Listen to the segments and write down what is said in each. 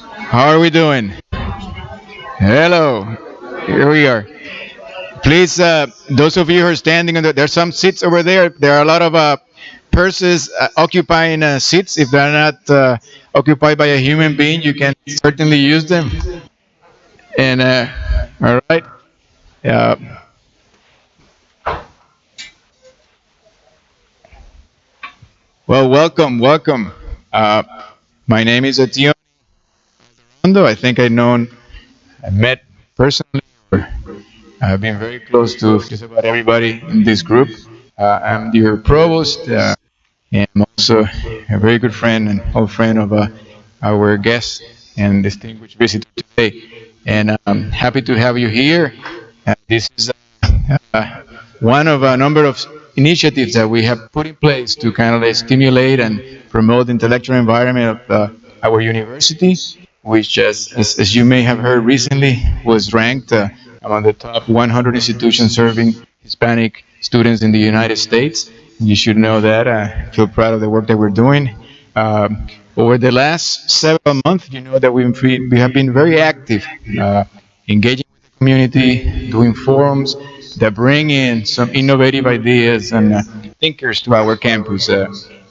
How are we doing? Hello. Here we are. Please, those of you who are standing on there's some seats over there. There are a lot of purses occupying seats. If they're not occupied by a human being, you can certainly use them. And all right. Uh, well, welcome. Uh, my name is Etienne Rondo. I think I met personally. I've been very close to just about everybody in this group. I'm your provost, and I'm also a very good friend and old friend of our guest and distinguished visitor today. And I'm happy to have you here. This is one of a number of initiatives that we have put in place to kind of stimulate and promote the intellectual environment of our university, which, as you may have heard recently, was ranked among the top 100 institutions serving Hispanic students in the United States. You should know that. I feel proud of the work that we're doing. Over the last several months, you know that we have been very active, engaging with the community, doing forums that bring in some innovative ideas and thinkers to our campus.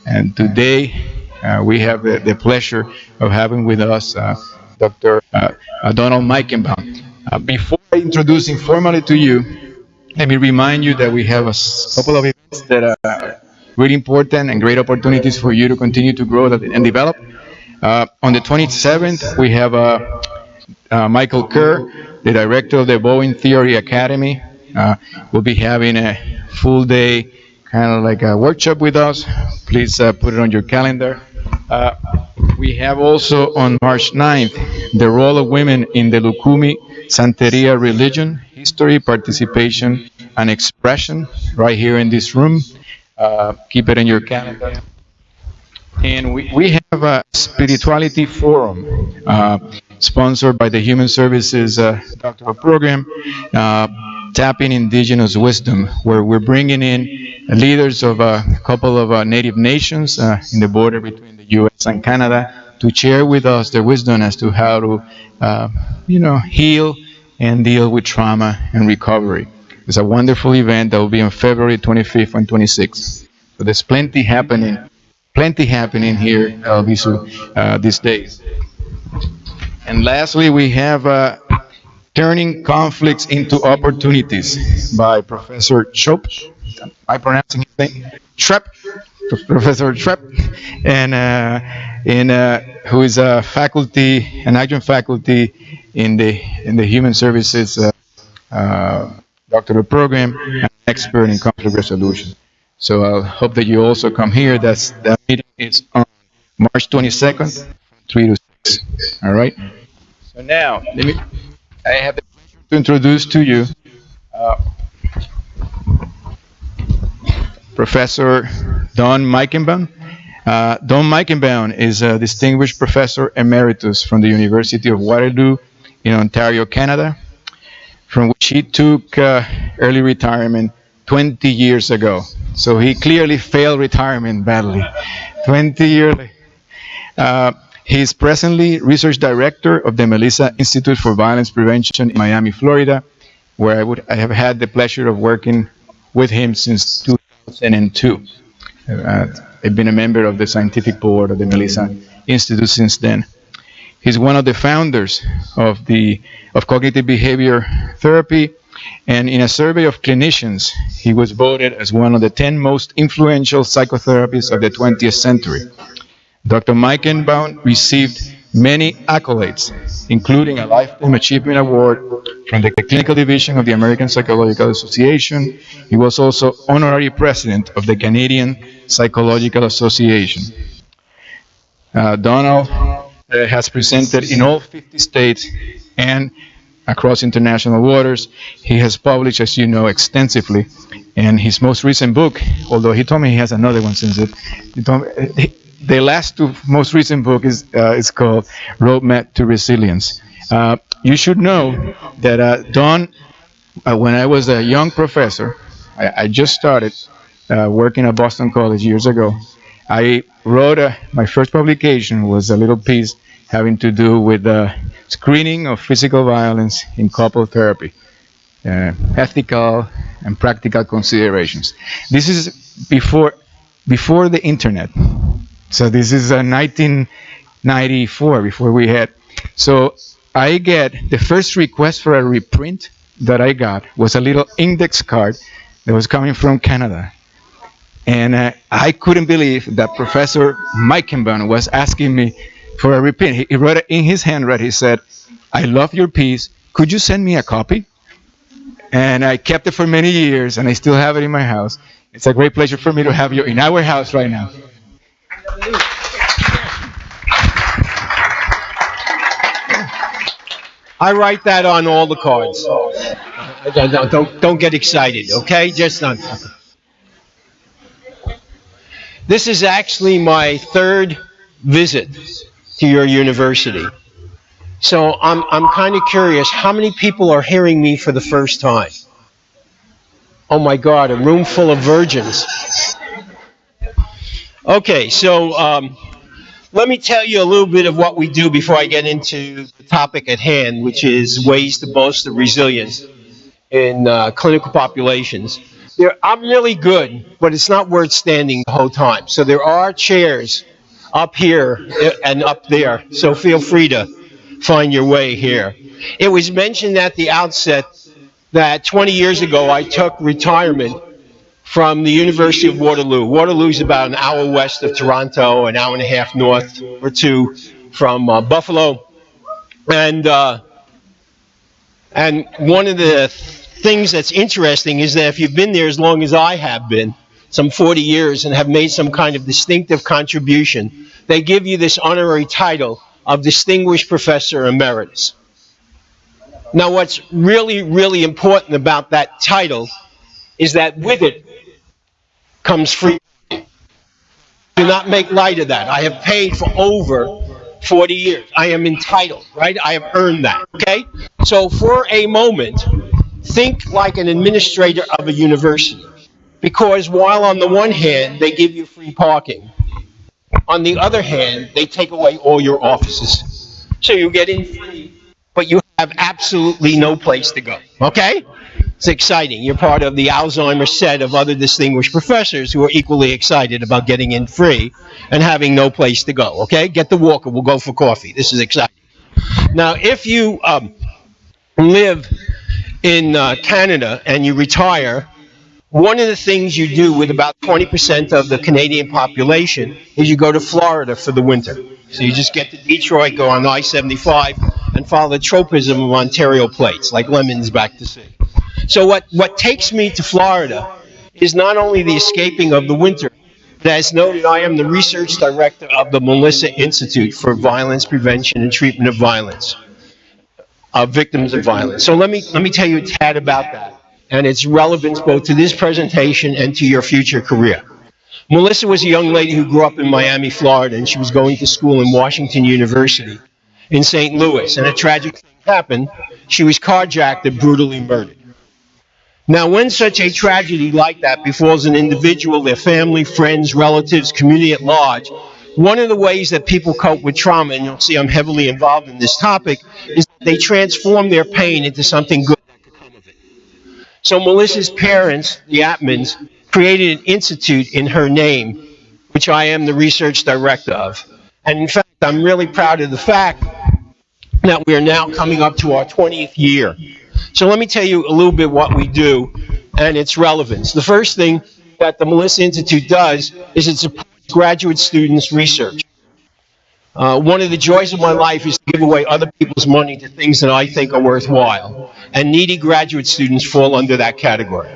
And today, we have the pleasure of having with us Dr. Donald Meichenbaum. Before introducing formally to you, let me remind you that we have couple of events that are really important and great opportunities for you to continue to grow and develop. On the 27th, we have Michael Kerr, the director of the Boeing Theory Academy. Will be having a full day, kind of like a workshop with us. Please put it on your calendar. Uh, we have also on March 9th the role of women in the Lukumi Santeria religion, history, participation, and expression, right here in this room. Keep it in your calendar. And we have a spirituality forum sponsored by the Human Services doctoral program, Tapping Indigenous Wisdom, where we're bringing in leaders of a couple of native nations in the border between the U.S. and Canada to share with us their wisdom as to how to, heal and deal with trauma and recovery. It's a wonderful event that will be on February 25th and 26th. So there's plenty happening here, Albizu, these days. And lastly, we have Turning Conflicts into Opportunities by Professor Chop. Am I pronouncing his name? Trepp, Professor Trepp, and who is a faculty, an adjunct faculty in the Human Services doctoral program, and an expert in conflict resolution. So I hope that you also come here. That meeting is on March 22nd, from 3 to 6. All right. So now, I have the pleasure to introduce to you uh, Professor Don Meichenbaum. Don Meichenbaum is a distinguished professor emeritus from the University of Waterloo in Ontario, Canada, from which he took early retirement 20 years ago. So he clearly failed retirement badly. 20 years. He is presently research director of the Melissa Institute for Violence Prevention in Miami, Florida, where I have had the pleasure of working with him since 2002. I've been a member of the scientific board of the Melissa Institute since then. He's one of the founders of cognitive behavior therapy, and in a survey of clinicians, he was voted as one of the 10 most influential psychotherapists of the 20th century. Dr. Meichenbaum received many accolades, including a Lifetime Achievement Award from the Clinical Division of the American Psychological Association. He was also honorary president of the Canadian Psychological Association. Donald has presented in all 50 states and across international waters. He has published, as you know, extensively. And his most recent book, although he told me he has another one since he told me, the last two most recent book is called Roadmap to Resilience. You should know that Don, when I was a young professor, I just started working at Boston College years ago. I wrote my first publication was a little piece having to do with the screening of physical violence in couple therapy, ethical and practical considerations. This is before the internet. So this is 1994 before we had. So I get the first request for a reprint that I got was a little index card that was coming from Canada. And I couldn't believe that Professor Meichenbaum was asking me for a reprint. He wrote it in his handwriting. He said, "I love your piece. Could you send me a copy?" And I kept it for many years, and I still have it in my house. It's a great pleasure for me to have you in our house right now. I write that on all the cards. Don't get excited, okay? Just on. This is actually my third visit to your university. So I'm kind of curious, how many people are hearing me for the first time? Oh my God, a room full of virgins. Okay, so let me tell you a little bit of what we do before I get into the topic at hand, which is ways to bolster resilience in clinical populations. I'm really good, but it's not worth standing the whole time. So there are chairs up here and up there. So feel free to find your way here. It was mentioned at the outset that 20 years ago I took retirement from the University of Waterloo. Waterloo is about an hour west of Toronto, an hour and a half north or two from Buffalo. And one of the things that's interesting is that if you've been there as long as I have been, some 40 years, and have made some kind of distinctive contribution, they give you this honorary title of Distinguished Professor Emeritus. Now, what's really, really important about that title is that with it comes free. Do not make light of that. I have paid for over 40 years. I am entitled, right? I have earned that, okay? So for a moment, think like an administrator of a university. Because while on the one hand, they give you free parking, on the other hand, they take away all your offices. So you get in free, but you have absolutely no place to go, okay? It's exciting. You're part of the Alzheimer's set of other distinguished professors who are equally excited about getting in free and having no place to go, okay? Get the walker. We'll go for coffee. This is exciting. Now, if you live in Canada and you retire, one of the things you do with about 20% of the Canadian population is you go to Florida for the winter. So you just get to Detroit, go on I-75, and follow the tropism of Ontario plates, like lemons back to sea. So what takes me to Florida is not only the escaping of the winter, but as noted, I am the research director of the Melissa Institute for Violence Prevention and Treatment of Violence, victims of violence. So let me tell you a tad about that and its relevance both to this presentation and to your future career. Melissa was a young lady who grew up in Miami, Florida, and she was going to school in Washington University in St. Louis, and a tragic thing happened. She was carjacked and brutally murdered. Now, when such a tragedy like that befalls an individual, their family, friends, relatives, community at large, one of the ways that people cope with trauma, and you'll see I'm heavily involved in this topic, is that they transform their pain into something good that could come of it. So Melissa's parents, the Atmans, created an institute in her name, which I am the research director of. And in fact, I'm really proud of the fact that we are now coming up to our 20th year. So let me tell you a little bit what we do and its relevance. The first thing that the Melissa Institute does is it supports graduate students' research. One of the joys of my life is to give away other people's money to things that I think are worthwhile, and needy graduate students fall under that category.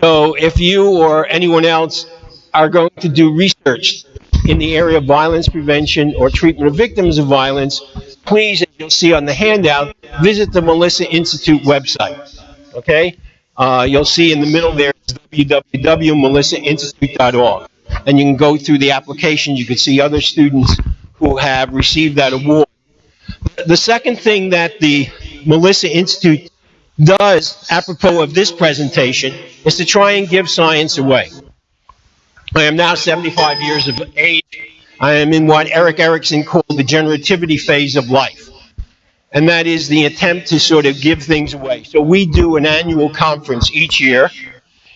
So if you or anyone else are going to do research in the area of violence prevention or treatment of victims of violence, please, as you'll see on the handout, visit the Melissa Institute website. Okay? You'll see in the middle there is www.melissainstitute.org. And you can go through the application. You can see other students who have received that award. The second thing that the Melissa Institute does, apropos of this presentation, is to try and give science away. I am now 75 years of age. I am in what Erik Erikson called the generativity phase of life. And that is the attempt to sort of give things away. So we do an annual conference each year.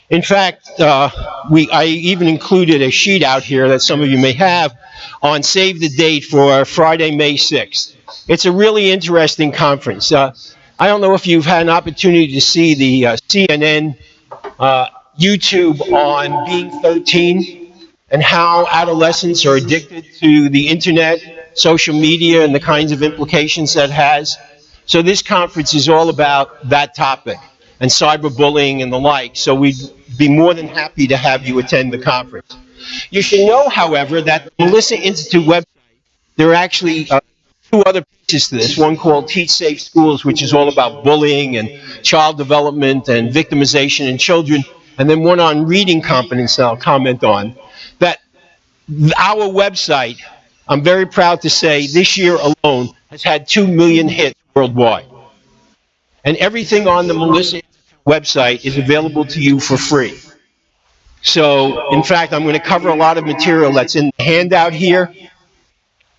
In fact, I even included a sheet out here that some of you may have on save the date for Friday, May 6th. It's a really interesting conference. I don't know if you've had an opportunity to see the CNN YouTube on Being 13 and how adolescents are addicted to the internet, social media, and the kinds of implications that has. So this conference is all about that topic and cyberbullying and the like. So we'd be more than happy to have you attend the conference. You should know, however, that the Melissa Institute website, there are actually two other pieces to this. One called Teach Safe Schools, which is all about bullying and child development and victimization in children, and then one on reading competence that I'll comment on. That our website, I'm very proud to say, this year alone has had 2 million hits worldwide. And everything on the Melissa website is available to you for free. So, in fact, I'm going to cover a lot of material that's in the handout here,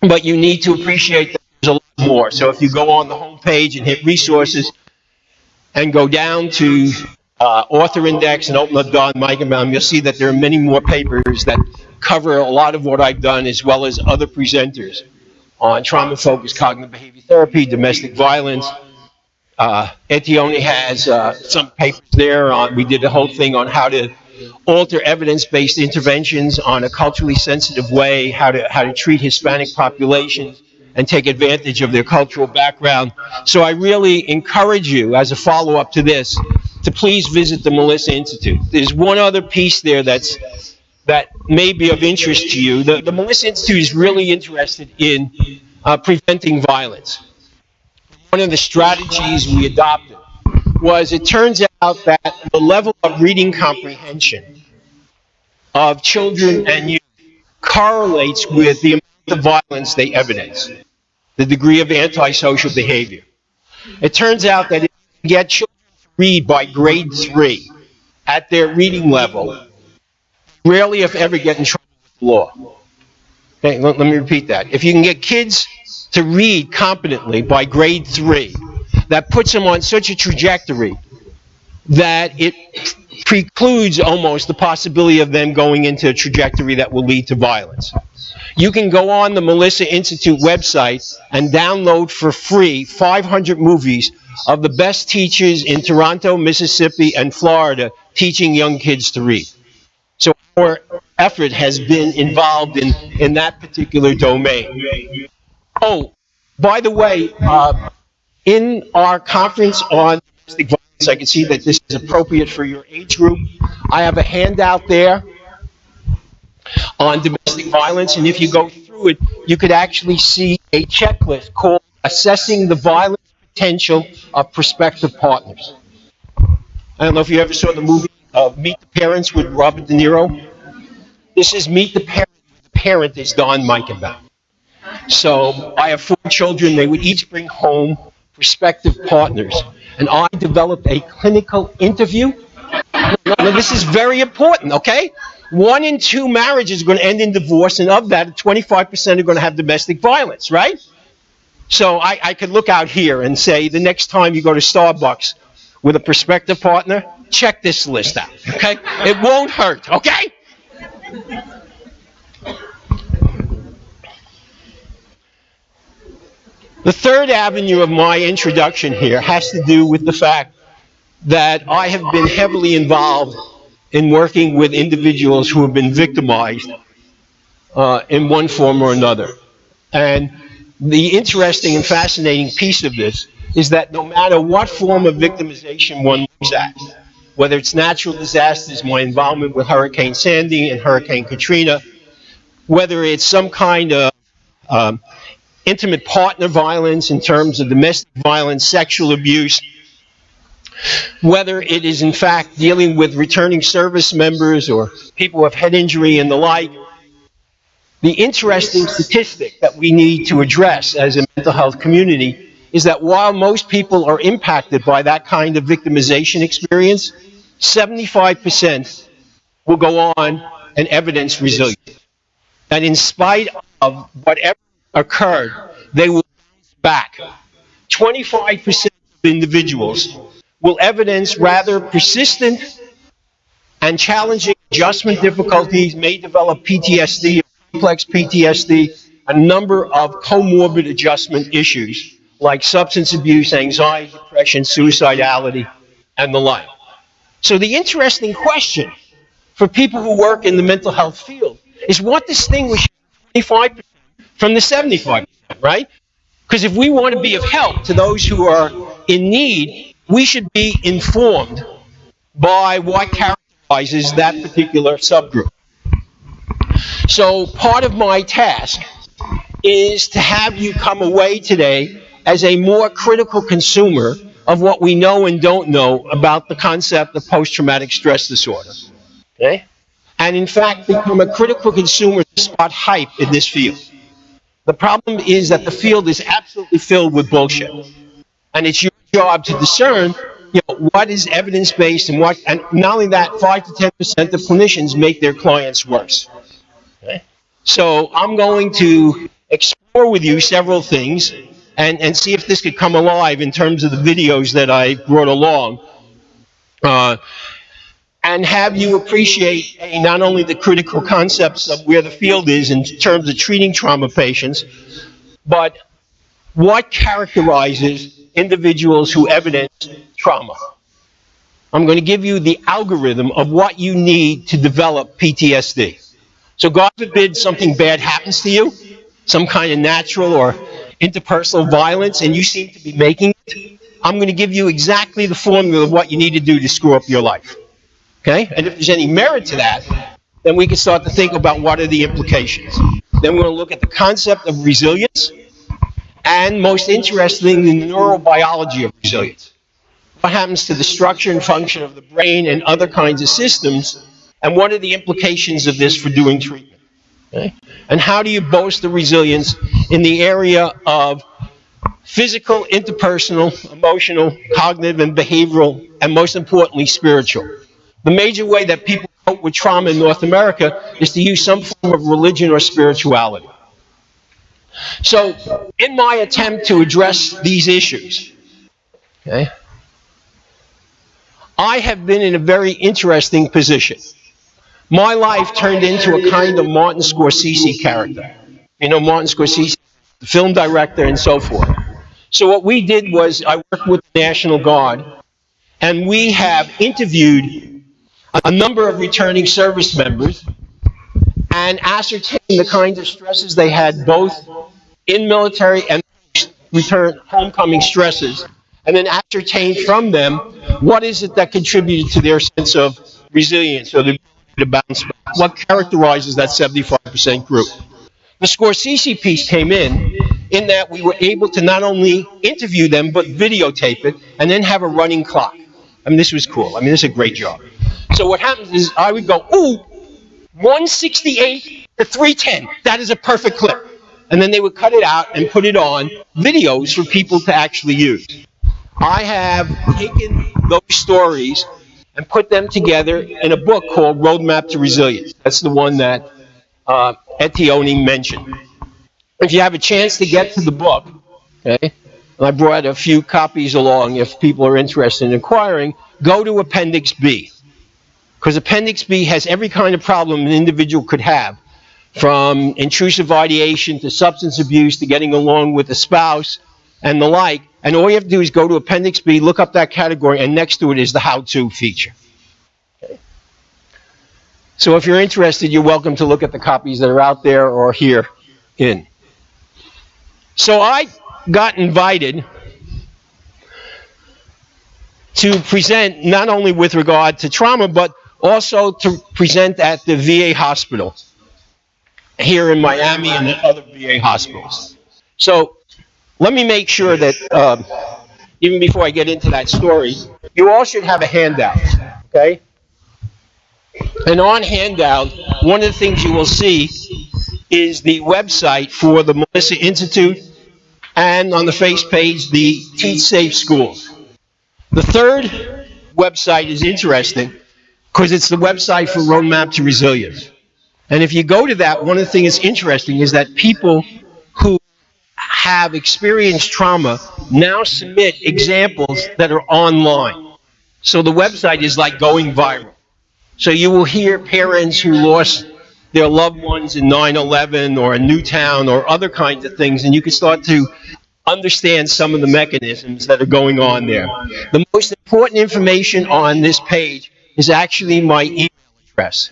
but you need to appreciate that there's a lot more. So if you go on the home page and hit resources and go down to author index and open up Don Meigenbaum, you'll see that there are many more papers that cover a lot of what I've done, as well as other presenters on trauma-focused cognitive behavior therapy, domestic violence. Etione has some papers there on, we did the whole thing on how to alter evidence-based interventions on a culturally sensitive way, how to treat Hispanic populations and take advantage of their cultural background. So I really encourage you, as a follow-up to this, to please visit the Melissa Institute. There's one other piece there that may be of interest to you. The Melissa Institute is really interested in preventing violence. One of the strategies we adopted was, it turns out that the level of reading comprehension of children and youth correlates with the amount of violence they evidence, the degree of antisocial behavior. It turns out that if you get children to read by grade 3 at their reading level, rarely if ever get in trouble with the law. Okay, let me repeat that. If you can get kids to read competently by grade 3, that puts them on such a trajectory that it precludes almost the possibility of them going into a trajectory that will lead to violence. You can go on the Melissa Institute website and download for free 500 movies of the best teachers in Toronto, Mississippi, and Florida teaching young kids to read. So our effort has been involved in that particular domain. Oh, by the way, in our conference on domestic violence, I can see that this is appropriate for your age group. I have a handout there on domestic violence, and if you go through it, you could actually see a checklist called Assessing the Violence Potential of Prospective Partners. I don't know if you ever saw the movie Meet the Parents with Robert De Niro. This is Meet the Parent. The parent is Don Meigenbaum. So I have 4 children. They would each bring home prospective partners. And I developed a clinical interview. Now, this is very important, okay? 1 in 2 marriages are going to end in divorce, and of that, 25% are going to have domestic violence, right? So I could look out here and say, the next time you go to Starbucks with a prospective partner, check this list out, okay? It won't hurt, okay? The third avenue of my introduction here has to do with the fact that I have been heavily involved in working with individuals who have been victimized in one form or another. And the interesting and fascinating piece of this is that no matter what form of victimization one looks at, whether it's natural disasters, my involvement with Hurricane Sandy and Hurricane Katrina, whether it's some kind of intimate partner violence in terms of domestic violence, sexual abuse, whether it is in fact dealing with returning service members or people who have head injury and the like, the interesting statistic that we need to address as a mental health community is that while most people are impacted by that kind of victimization experience, 75% will go on and evidence resilience. That in spite of whatever occurred, they will bounce back. 25% of individuals will evidence rather persistent and challenging adjustment difficulties, may develop PTSD, complex PTSD, a number of comorbid adjustment issues like substance abuse, anxiety, depression, suicidality, and the like. So the interesting question for people who work in the mental health field is what distinguishes 25% from the 75%, right? Because if we want to be of help to those who are in need, we should be informed by what characterizes that particular subgroup. So part of my task is to have you come away today as a more critical consumer of what we know and don't know about the concept of post-traumatic stress disorder. Okay? And in fact, become a critical consumer to spot hype in this field. The problem is that the field is absolutely filled with bullshit. And it's your job to discern, what is evidence-based and not only that, 5 to 10% of clinicians make their clients worse. Okay? So I'm going to explore with you several things and see if this could come alive in terms of the videos that I brought along. And have you appreciate not only the critical concepts of where the field is in terms of treating trauma patients, but what characterizes individuals who evidence trauma. I'm going to give you the algorithm of what you need to develop PTSD. So God forbid something bad happens to you, some kind of natural or interpersonal violence, and you seem to be making it. I'm going to give you exactly the formula of what you need to do to screw up your life. Okay? And if there's any merit to that, then we can start to think about what are the implications. Then we're going to look at the concept of resilience, and most interestingly, the neurobiology of resilience. What happens to the structure and function of the brain and other kinds of systems, and what are the implications of this for doing treatment? Okay? And how do you bolster resilience in the area of physical, interpersonal, emotional, cognitive, and behavioral, and most importantly, spiritual? The major way that people cope with trauma in North America is to use some form of religion or spirituality. So, in my attempt to address these issues, okay, I have been in a very interesting position. My life turned into a kind of Martin Scorsese character. You know, Martin Scorsese, the film director, and so forth. So what we did was I worked with the National Guard, and we have interviewed a number of returning service members and ascertained the kinds of stresses they had both in military and return homecoming stresses, and then ascertained from them what is it that contributed to their sense of resilience or the ability to bounce back. What characterizes that 75% group? The Scorsese piece came in that we were able to not only interview them, but videotape it, and then have a running clock. I mean, this was cool. I mean, this is a great job. So what happens is I would go, ooh, 168 to 310. That is a perfect clip. And then they would cut it out and put it on videos for people to actually use. I have taken those stories and put them together in a book called Roadmap to Resilience. That's the one that Ettione mentioned. If you have a chance to get to the book, okay, and I brought a few copies along if people are interested in acquiring, go to Appendix B. Because Appendix B has every kind of problem an individual could have, from intrusive ideation to substance abuse to getting along with a spouse and the like. And all you have to do is go to Appendix B, look up that category, and next to it is the how-to feature. Okay. So if you're interested, you're welcome to look at the copies that are out there or here in. So I got invited to present not only with regard to trauma, but also to present at the VA hospital here in Miami and at other VA hospitals. So let me make sure that even before I get into that story, you all should have a handout, okay? And on handout, one of the things you will see is the website for the Melissa Institute, and on the face page, the Teach Safe Schools. The third website is interesting because it's the website for Roadmap to Resilience. And if you go to that, one of the things that's interesting is that people who have experienced trauma now submit examples that are online. So the website is like going viral. So you will hear parents who lost their loved ones in 9/11 or in Newtown or other kinds of things, and you can start to understand some of the mechanisms that are going on there. The most important information on this page is actually my email address,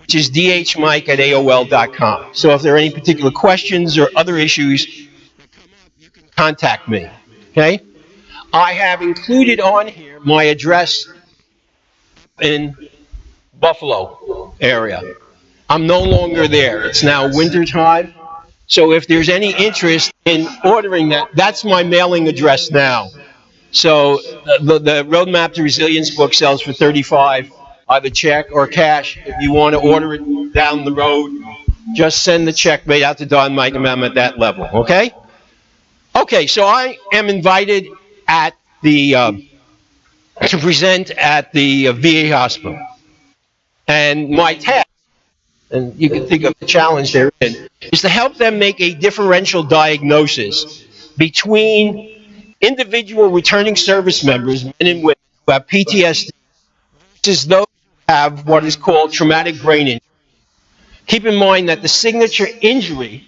which is dhmike@aol.com. So if there are any particular questions or other issues, contact me. Okay? I have included on here my address in Buffalo area. I'm no longer there. It's now winter time. So if there's any interest in ordering that, that's my mailing address now. So the Roadmap to Resilience book sells for $35, either check or cash. If you want to order it down the road, just send the check made out to Don Mike and I'm at that level. Okay? Okay, so I am invited at the to present at the VA hospital. And my task, and you can think of the challenge they're in, is to help them make a differential diagnosis between individual returning service members, men and women, who have PTSD, versus those who have what is called traumatic brain injury. Keep in mind that the signature injury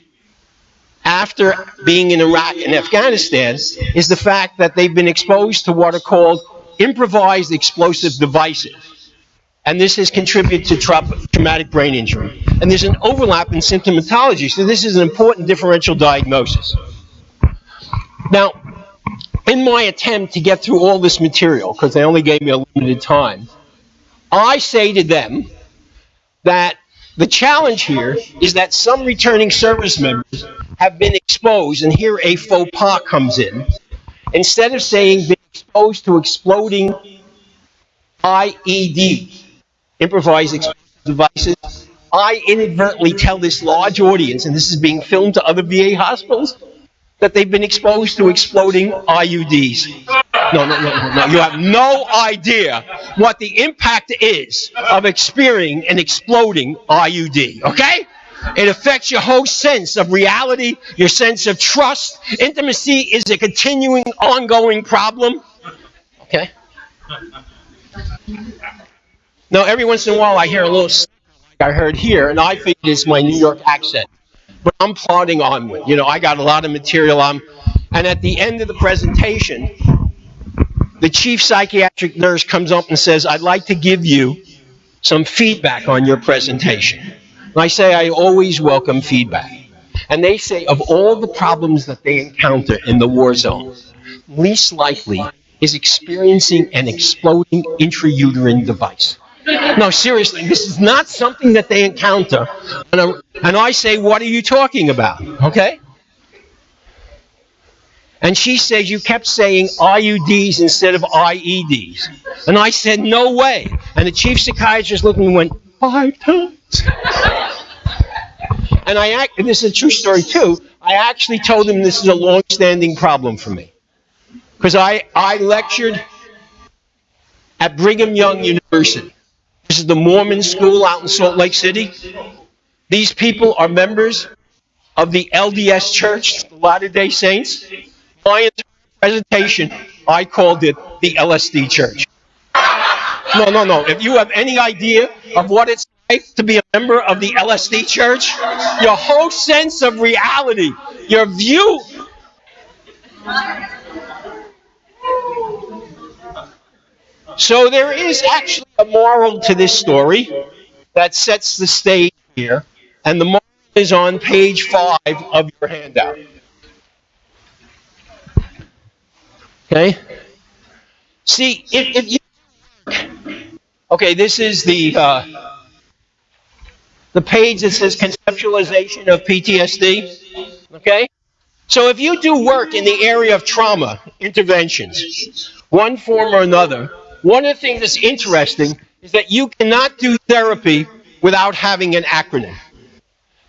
after being in Iraq and Afghanistan is the fact that they've been exposed to what are called improvised explosive devices. And this has contributed to traumatic brain injury. And there's an overlap in symptomatology, so this is an important differential diagnosis. Now, in my attempt to get through all this material, because they only gave me a limited time, I say to them that the challenge here is that some returning service members have been exposed, and here a faux pas comes in. Instead of saying been exposed to exploding IED, improvised explosive devices, I inadvertently tell this large audience, and this is being filmed to other VA hospitals, that they've been exposed to exploding IUDs. No. You have no idea what the impact is of experiencing an exploding IUD, okay? It affects your whole sense of reality, your sense of trust. Intimacy is a continuing, ongoing problem, okay? Now, every once in a while, I hear a little like I heard here, and I think it's my New York accent. But I'm plodding onward. You know, I got a lot of material. And at the end of the presentation, the chief psychiatric nurse comes up and says, I'd like to give you some feedback on your presentation. And I say, I always welcome feedback. And they say, of all the problems that they encounter in the war zone, least likely is experiencing an exploding intrauterine device. No, seriously, this is not something that they encounter. And I say, what are you talking about? Okay? And she says, you kept saying IUDs instead of IEDs. And I said, no way. And the chief psychiatrist looked at me and went, 5 times. And this is a true story too, I actually told him this is a long-standing problem for me. Because I lectured at Brigham Young University. This is the Mormon school out in Salt Lake City. These people are members of the LDS Church, the Latter-day Saints. My entire presentation, I called it the LSD Church. No. If you have any idea of what it's like to be a member of the LSD Church, your whole sense of reality, your view. So there is actually a moral to this story that sets the stage here, and the moral is on page 5 of your handout. Okay? See, if you... Okay, this is the page that says conceptualization of PTSD. Okay? So if you do work in the area of trauma interventions, one form or another, one of the things that's interesting is that you cannot do therapy without having an acronym.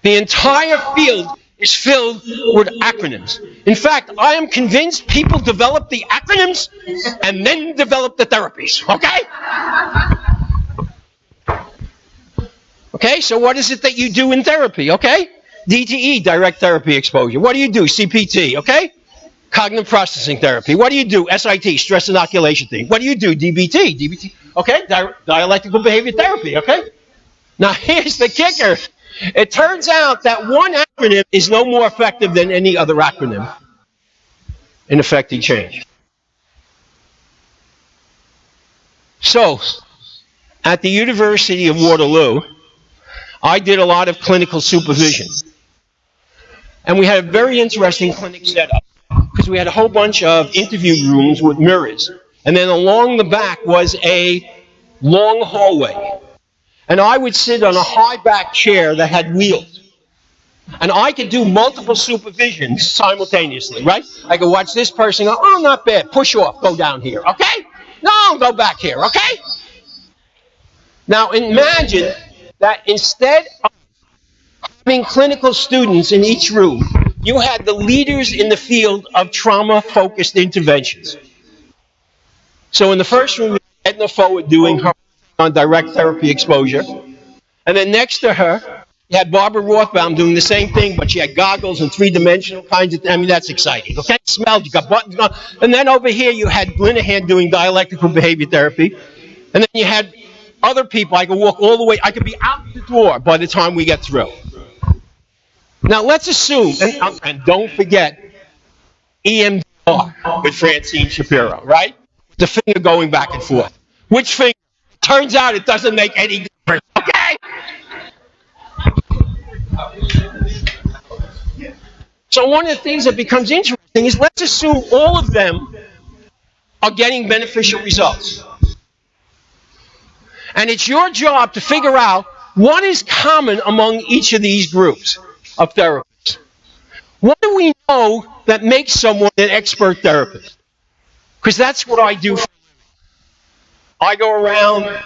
The entire field is filled with acronyms. In fact, I am convinced people develop the acronyms and then develop the therapies, okay? Okay, so what is it that you do in therapy? Okay, DTE, direct therapy exposure. What do you do? CPT, okay? Cognitive processing therapy. What do you do? SIT, stress inoculation thing. What do you do? DBT, okay? Dialectical behavior therapy, okay? Now, here's the kicker. It turns out that one acronym is no more effective than any other acronym in affecting change. So, at the University of Waterloo, I did a lot of clinical supervision. And we had a very interesting clinic setup because we had a whole bunch of interview rooms with mirrors. And then along the back was a long hallway. And I would sit on a high back chair that had wheels. And I could do multiple supervisions simultaneously, right? I could watch this person go, oh, not bad, push off, go down here, okay? No, go back here, okay? Now imagine that instead of having clinical students in each room, you had the leaders in the field of trauma-focused interventions. So in the first room, Edna Forward doing her on direct therapy exposure. And then next to her, you had Barbara Rothbaum doing the same thing, but she had goggles and three-dimensional kinds of, I mean, that's exciting, okay? Smelled, you got buttons on. And then over here, you had Linehan doing dialectical behavior therapy. And then you had other people. I could walk all the way. I could be out the door by the time we get through. Now, let's assume, and don't forget, EMDR with Francine Shapiro, right? The finger going back and forth. Which finger? Turns out it doesn't make any difference, okay? So one of the things that becomes interesting is let's assume all of them are getting beneficial results. And it's your job to figure out what is common among each of these groups of therapists. What do we know that makes someone an expert therapist? Because that's what I do. I go around,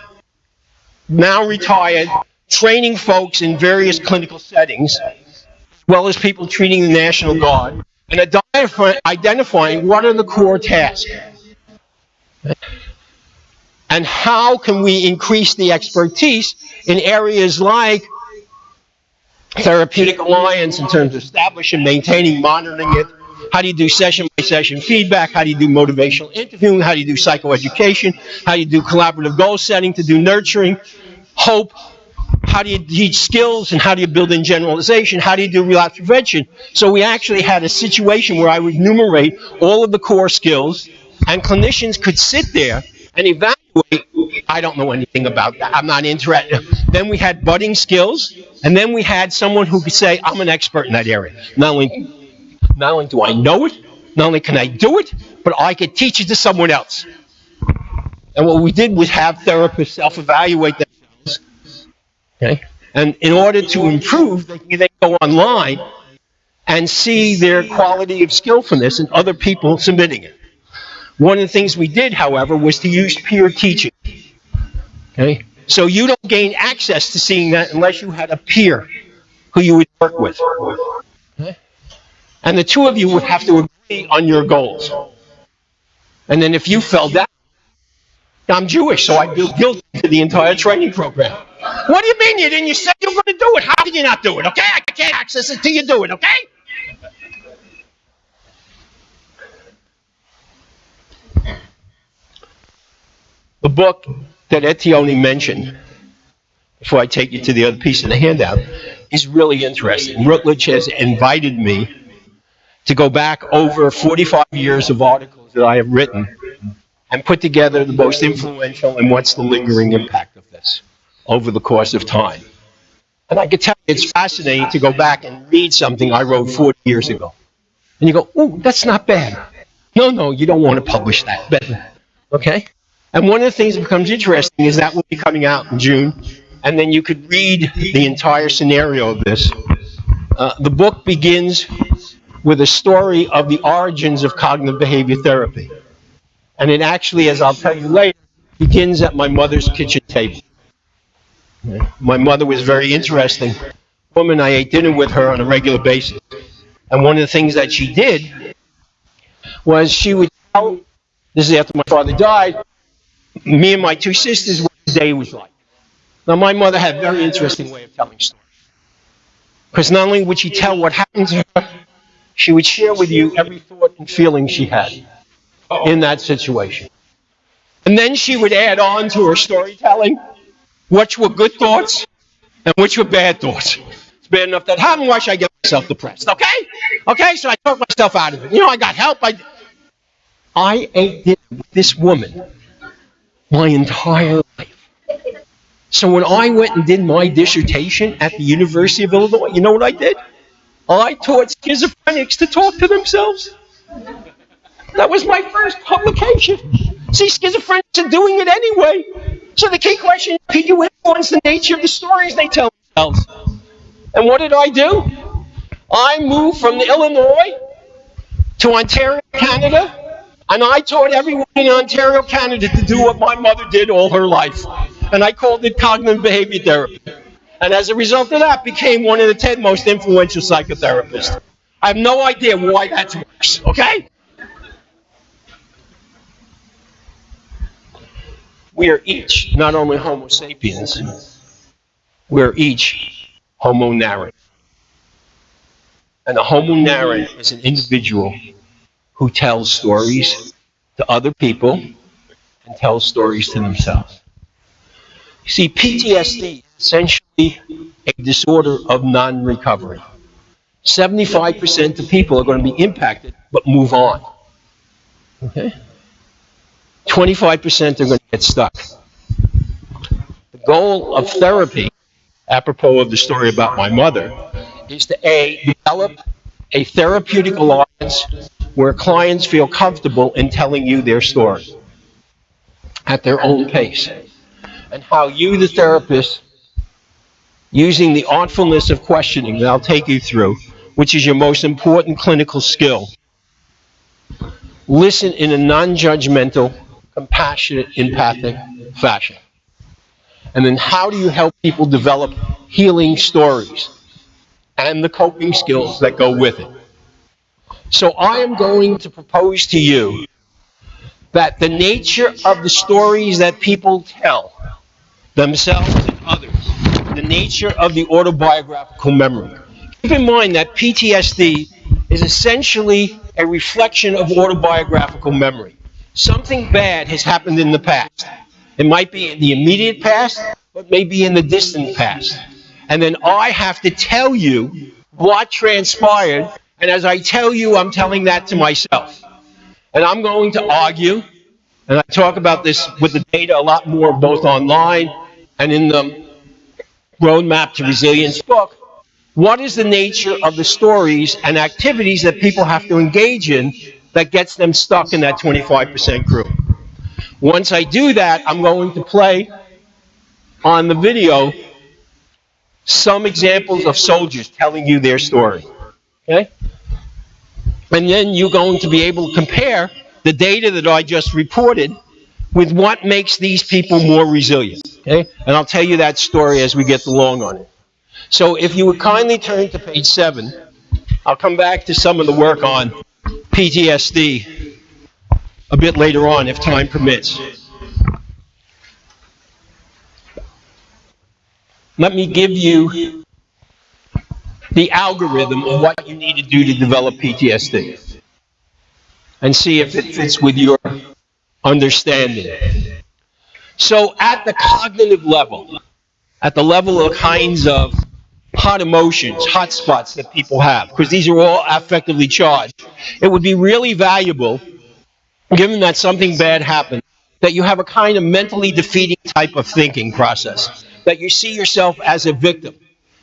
now retired, training folks in various clinical settings, as well as people treating the National Guard, and identifying what are the core tasks. And how can we increase the expertise in areas like therapeutic alliance in terms of establishing, maintaining, monitoring it? How do you do session-by-session feedback? How do you do motivational interviewing? How do you do psychoeducation? How do you do collaborative goal setting to do nurturing, hope? How do you teach skills and how do you build in generalization? How do you do relapse prevention? So we actually had a situation where I would enumerate all of the core skills and clinicians could sit there and evaluate. I don't know anything about that. I'm not interested. Then we had budding skills, and then we had someone who could say, I'm an expert in that area. Not only do I know it, not only can I do it, but I could teach it to someone else. And what we did was have therapists self-evaluate themselves. Okay? And in order to improve, they can then go online and see their quality of skillfulness in other people submitting it. One of the things we did, however, was to use peer teaching. Okay? So you don't gain access to seeing that unless you had a peer who you would work with. Okay? And the two of you would have to agree on your goals. And then if you fell down, I'm Jewish, so I built guilt into the entire training program. What do you mean you didn't? You said you were going to do it. How did you not do it? Okay? I can't access it until you do it, okay? The book that Ettione mentioned, before I take you to the other piece of the handout, is really interesting. Routledge has invited me to go back over 45 years of articles that I have written and put together the most influential and what's the lingering impact of this over the course of time. And I can tell you it's fascinating to go back and read something I wrote 40 years ago. And you go, ooh, that's not bad. No, you don't want to publish that. Okay? And one of the things that becomes interesting is that will be coming out in June, and then you could read the entire scenario of this. The book begins with a story of the origins of cognitive behavior therapy. And it actually, as I'll tell you later, begins at my mother's kitchen table. My mother was very interesting. Woman, I ate dinner with her on a regular basis. And one of the things that she did was she would tell, this is after my father died, me and my two sisters what the day was like. Now, my mother had a very interesting way of telling stories. Because not only would she tell what happened to her, she would share with you every thought and feeling she had in that situation. And then she would add on to her storytelling which were good thoughts and which were bad thoughts. It's bad enough that happened, why should I get myself depressed? Okay, so I talked myself out of it. I got help. I ate dinner with this woman my entire life. So when I went and did my dissertation at the University of Illinois, you know what I did? I taught schizophrenics to talk to themselves. That was my first publication. See, schizophrenics are doing it anyway. So the key question is, can you influence the nature of the stories they tell themselves? And what did I do? I moved from Illinois to Ontario, Canada, and I taught everyone in Ontario, Canada to do what my mother did all her life. And I called it cognitive behavior therapy. And as a result of that, became one of the 10 most influential psychotherapists. I have no idea why that works, okay? We are each not only Homo sapiens, we're each Homo narrator. And a Homo narrator is an individual who tells stories to other people and tells stories to themselves. You see, PTSD is essentially a disorder of non-recovery. 75% of people are going to be impacted but move on. Okay? 25% are going to get stuck. The goal of therapy, apropos of the story about my mother, is to develop a therapeutic alliance where clients feel comfortable in telling you their story at their own pace. And how you, the therapist, using the artfulness of questioning that I'll take you through, which is your most important clinical skill, listen in a non-judgmental, compassionate, empathic fashion. And then how do you help people develop healing stories and the coping skills that go with it? So I am going to propose to you that the nature of the stories that people tell themselves and others, the nature of the autobiographical memory. Keep in mind that PTSD is essentially a reflection of autobiographical memory. Something bad has happened in the past. It might be in the immediate past, but maybe in the distant past. And then I have to tell you what transpired, and as I tell you, I'm telling that to myself. And I'm going to argue, and I talk about this with the data a lot more, both online and in the Roadmap to Resilience book. What is the nature of the stories and activities that people have to engage in that gets them stuck in that 25% group? Once I do that, I'm going to play on the video some examples of soldiers telling you their story. Okay? And then you're going to be able to compare the data that I just reported with what makes these people more resilient. Okay? And I'll tell you that story as we get along on it. So if you would kindly turn to page 7, I'll come back to some of the work on PTSD a bit later on if time permits. Let me give you the algorithm of what you need to do to develop PTSD and see if it fits with your understanding. So at the cognitive level, at the level of kinds of hot emotions, hot spots that people have, because these are all affectively charged, it would be really valuable, given that something bad happened, that you have a kind of mentally defeating type of thinking process, that you see yourself as a victim,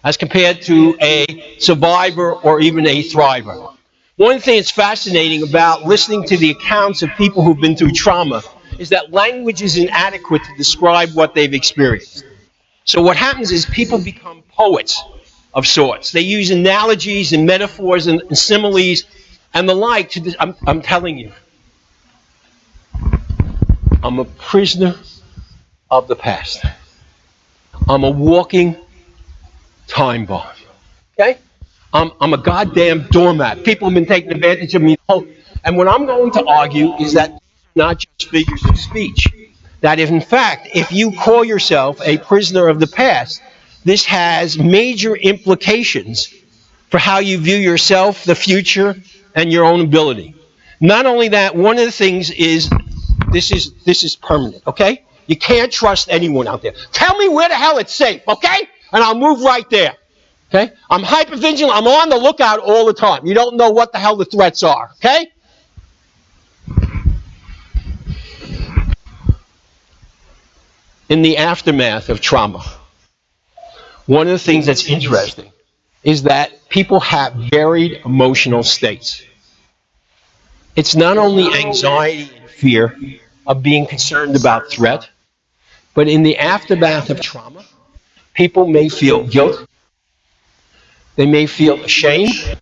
as compared to a survivor or even a thriver. One thing that's fascinating about listening to the accounts of people who've been through trauma is that language is inadequate to describe what they've experienced. So what happens is people become poets of sorts. They use analogies and metaphors and similes and the like. I'm telling you, I'm a prisoner of the past. I'm a walking time bomb. Okay? I'm a goddamn doormat. People have been taking advantage of me. And what I'm going to argue is that these are not just figures of speech, that if, in fact, if you call yourself a prisoner of the past, this has major implications for how you view yourself, the future, and your own ability. Not only that, one of the things is this is permanent, okay? You can't trust anyone out there. Tell me where the hell it's safe, okay? And I'll move right there. Okay? I'm hypervigilant. I'm on the lookout all the time. You don't know what the hell the threats are, okay? In the aftermath of trauma, one of the things that's interesting is that people have varied emotional states. It's not only anxiety and fear of being concerned about threat, but in the aftermath of trauma, people may feel guilt, they may feel ashamed,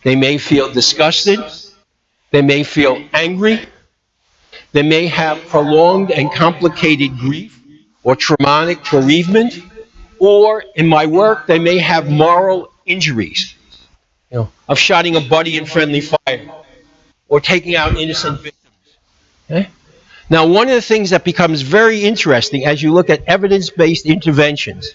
they may feel disgusted, they may feel angry, they may have prolonged and complicated grief or traumatic bereavement, or in my work, they may have moral injuries, of shotting a buddy in friendly fire or taking out innocent victims. Okay? Now, one of the things that becomes very interesting as you look at evidence-based interventions,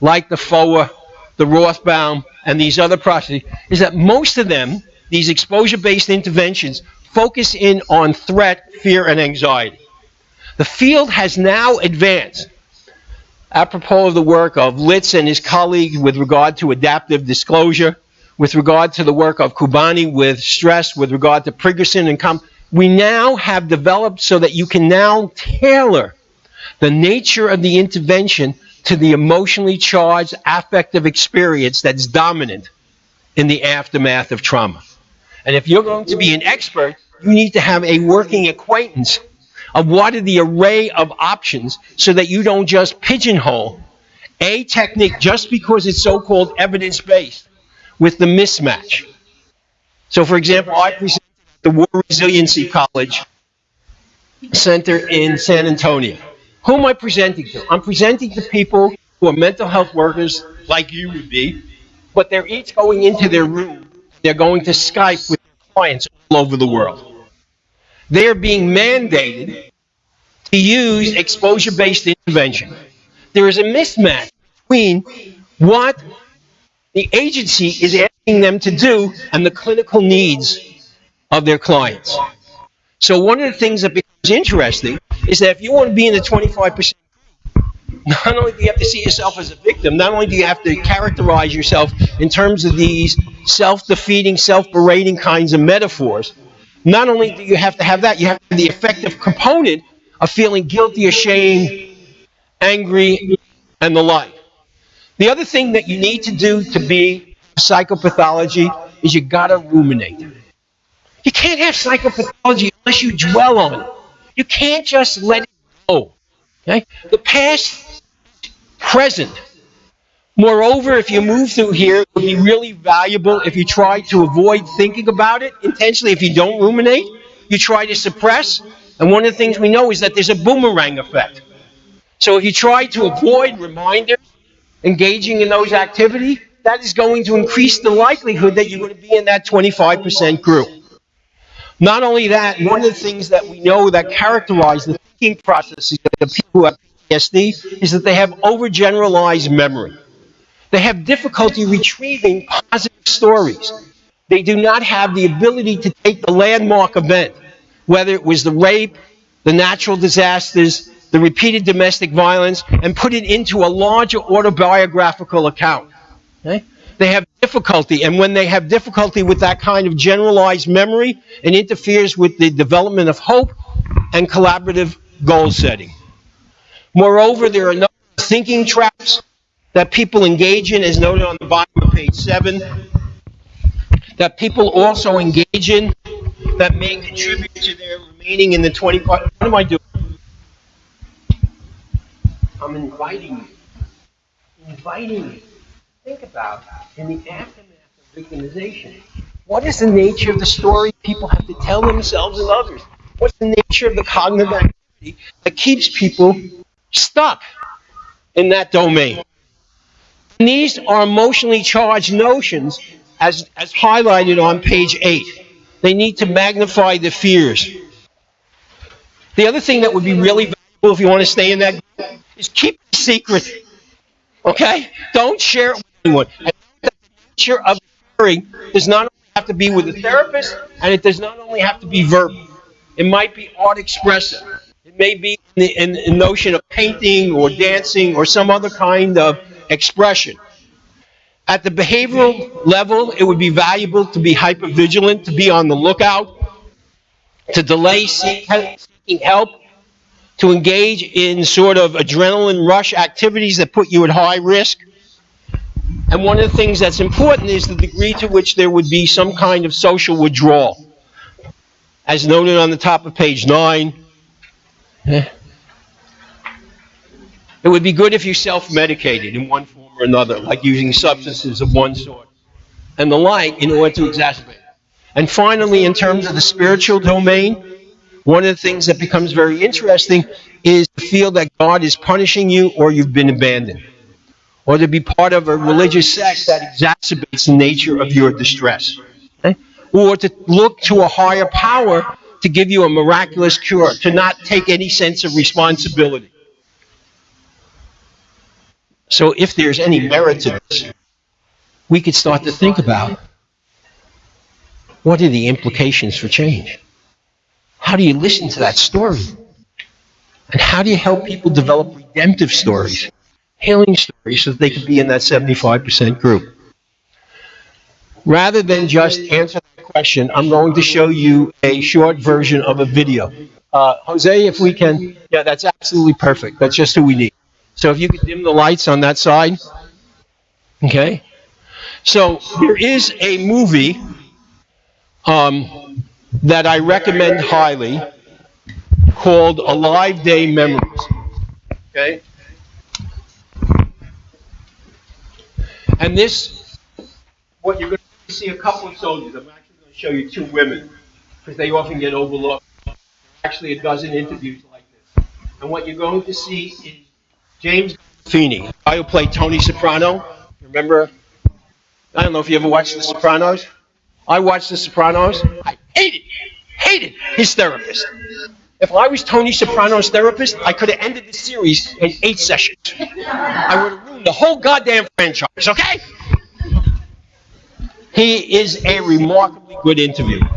like the FOA, the Rothbaum, and these other processes, is that most of them, these exposure-based interventions, focus in on threat, fear, and anxiety. The field has now advanced, apropos of the work of Litz and his colleagues with regard to adaptive disclosure, with regard to the work of Kubani with stress, with regard to Prigerson and we now have developed so that you can now tailor the nature of the intervention to the emotionally charged affective experience that's dominant in the aftermath of trauma. And if you're going to be an expert, you need to have a working acquaintance of what are the array of options so that you don't just pigeonhole a technique just because it's so-called evidence-based with the mismatch. So, for example, I present at the War Resiliency College Center in San Antonio. Who am I presenting to? I'm presenting to people who are mental health workers like you would be, but they're each going into their room. They're going to Skype with their clients all over the world. They're being mandated to use exposure-based intervention. There is a mismatch between what the agency is asking them to do and the clinical needs of their clients. So one of the things that becomes interesting is that if you want to be in the 25%, not only do you have to see yourself as a victim, not only do you have to characterize yourself in terms of these self-defeating, self-berating kinds of metaphors, not only do you have to have that, you have to have the affective component of feeling guilty, ashamed, angry, and the like. The other thing that you need to do to be psychopathology is you gotta ruminate. You can't have psychopathology unless you dwell on it. You can't just let it go. Okay? The past, present. Moreover, if you move through here, it would be really valuable if you try to avoid thinking about it intentionally. If you don't ruminate, you try to suppress. And one of the things we know is that there's a boomerang effect. So if you try to avoid reminders, engaging in those activities, that is going to increase the likelihood that you're going to be in that 25% group. Not only that, one of the things that we know that characterize the thinking processes of the people who have PTSD is that they have overgeneralized memory. They have difficulty retrieving positive stories. They do not have the ability to take the landmark event, whether it was the rape, the natural disasters, the repeated domestic violence, and put it into a larger autobiographical account. Okay? They have difficulty, and when they have difficulty with that kind of generalized memory, it interferes with the development of hope and collaborative goal setting. Moreover, there are a number of thinking traps that people engage in, as noted on the bottom of page 7, that people also engage in that may contribute to their remaining in the 25. What am I doing? I'm inviting you. Think about in the aftermath of victimization. What is the nature of the story people have to tell themselves and others? What's the nature of the cognitive activity that keeps people stuck in that domain? And these are emotionally charged notions as highlighted on page 8. They need to magnify the fears. The other thing that would be really valuable Well, if you want to stay in that group, is keep it a secret. Okay? Don't share it with anyone. And the nature of sharing does not only have to be with a therapist, and it does not only have to be verbal. It might be art expressive. It may be in the notion of painting or dancing or some other kind of expression. At the behavioral level, it would be valuable to be hypervigilant, to be on the lookout, to delay seeking help, to engage in sort of adrenaline rush activities that put you at high risk. And one of the things that's important is the degree to which there would be some kind of social withdrawal. As noted on the top of page 9, it would be good if you self-medicated in one form or another, like using substances of one sort and the like, in order to exacerbate it. And finally, in terms of the spiritual domain, one of the things that becomes very interesting is to feel that God is punishing you or you've been abandoned, or to be part of a religious sect that exacerbates the nature of your distress, okay? Or to look to a higher power to give you a miraculous cure, to not take any sense of responsibility. So if there's any merit to this, we could start to think about, what are the implications for change? How do you listen to that story? And how do you help people develop redemptive stories, healing stories, so that they can be in that 75% group? Rather than just answer that question, I'm going to show you a short version of a video. Jose, if we can, yeah, that's absolutely perfect. That's just who we need. So if you could dim the lights on that side. Okay. So there is a movie that I recommend highly called Alive Day Memories. Okay. And this, what you're going to see a couple of soldiers. I'm actually going to show you 2 women because they often get overlooked. Actually, a dozen interviews like this. And what you're going to see is James Gandolfini, the guy who played Tony Soprano. Remember? I don't know if you ever watched The Sopranos. I watched The Sopranos. I hated his therapist. If I was Tony Soprano's therapist, I could have ended the series in 8 sessions. I would have ruined the whole goddamn franchise, okay? He is a remarkably good interviewer.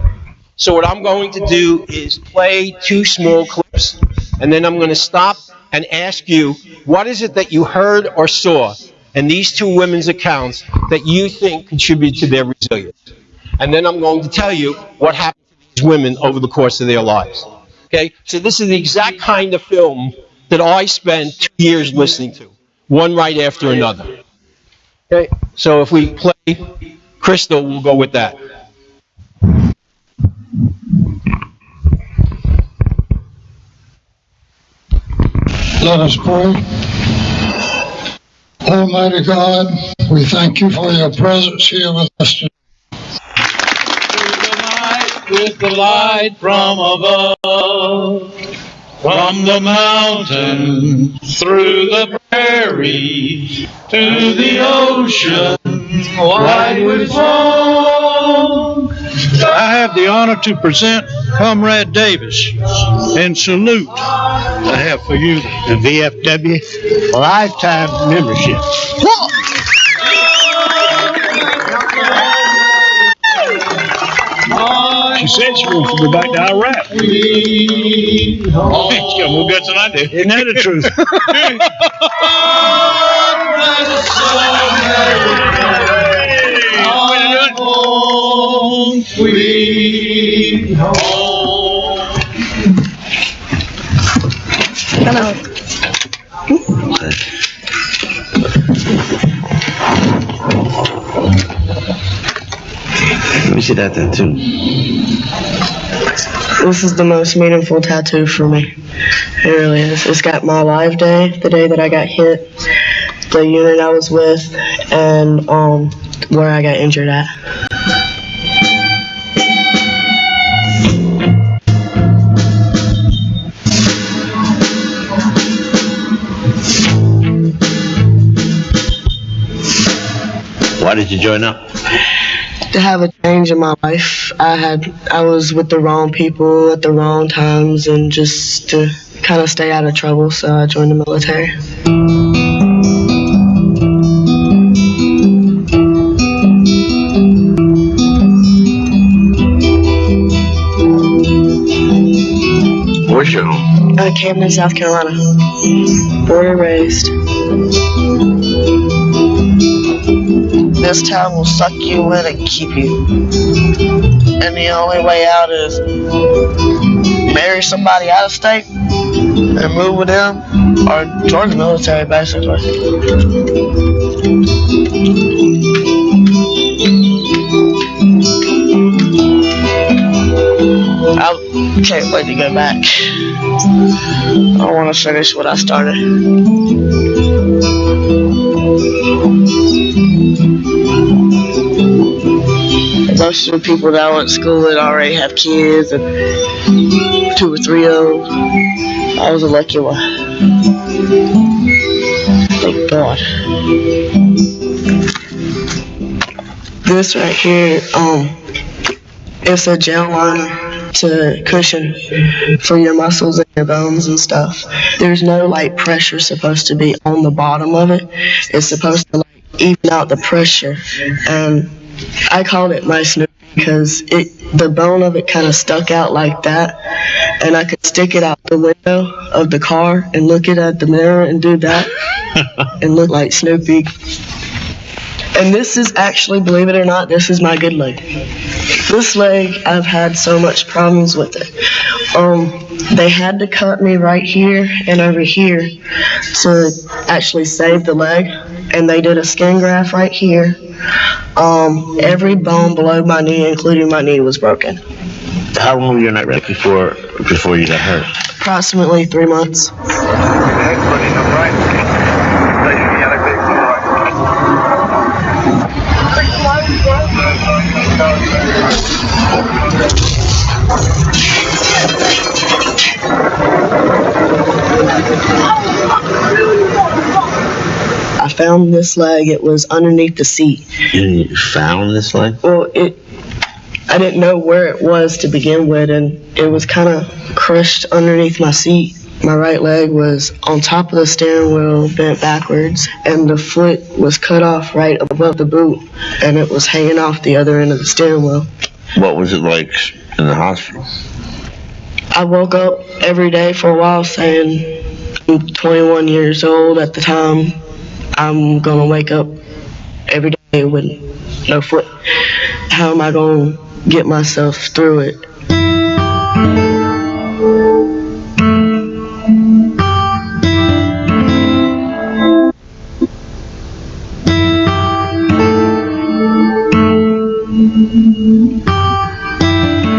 So what I'm going to do is play 2 small clips, and then I'm going to stop and ask you, what is it that you heard or saw in these 2 women's accounts that you think contributed to their resilience? And then I'm going to tell you what happened to these women over the course of their lives. Okay? So this is the exact kind of film that I spent 2 years listening to, one right after another. Okay? So if we play Crystal, we'll go with that. Let us pray. Almighty God, we thank you for your presence here with us today. Through the night with the light from above, from the mountain, through the prairie, to the ocean, wide with foam. I have the honor to present Comrade Davis and salute I have for you the VFW lifetime membership. She said she wants to go back to Iraq. She's got more guts than I do. Isn't that the truth? Home, sweet home. Hello. Let me see that tattoo. This is the most meaningful tattoo for me. It really is. It's got my live day, the day that I got hit, the unit I was with, and where I got injured at. Why did you join up? To have a change in my life. I was with the wrong people at the wrong times, and just to kind of stay out of trouble, so I joined the military. Where's your home? Camden, South Carolina. Born and raised. This town will suck you in and keep you. And the only way out is marry somebody out of state and move with them or join the military, basically. I can't wait to go back. I want to finish what I started. Most of the people that I went to school with already have kids and 2 or 3 of them. I was a lucky one. Thank God. This right here, it's a gel liner to cushion for your muscles and your bones and stuff. There's no like pressure supposed to be on the bottom of it. It's supposed to like even out the pressure. And I called it my Snoopy because the bone of it kind of stuck out like that, and I could stick it out the window of the car and look it at the mirror and do that and look like Snoopy. And this is actually, believe it or not, this is my good leg. This leg, I've had so much problems with it. They had to cut me right here and over here to actually save the leg, and they did a skin graft right here. Every bone below my knee, including my knee, was broken. How long were you in Iraq before you got hurt? Approximately 3 months. I found this leg. It was underneath the seat. You found this leg? Well, I didn't know where it was to begin with, and it was kind of crushed underneath my seat. My right leg was on top of the steering wheel, bent backwards, and the foot was cut off right above the boot, and it was hanging off the other end of the steering wheel. What was it like in the hospital? I woke up every day for a while saying, I'm 21 years old at the time. I'm going to wake up every day with no foot. How am I going to get myself through it?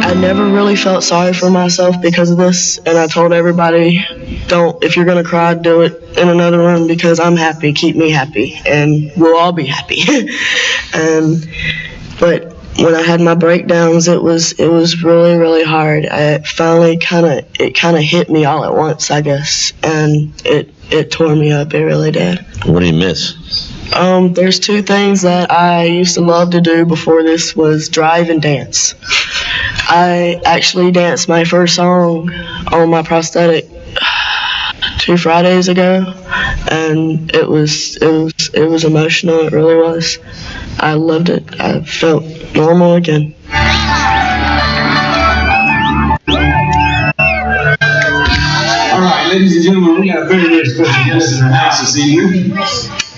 I never really felt sorry for myself because of this, and I told everybody, if you're going to cry, do it in another room because I'm happy, keep me happy, and we'll all be happy. But when I had my breakdowns, it was really, really hard. It finally kind of hit me all at once, I guess, and it tore me up, it really did. What do you miss? There's 2 things that I used to love to do before this was drive and dance. I actually danced my first song on my prosthetic 2 Fridays ago, and it was emotional. It really was. I loved it. I felt normal again. All right, ladies and gentlemen, we got a very, very special guest in the house this evening.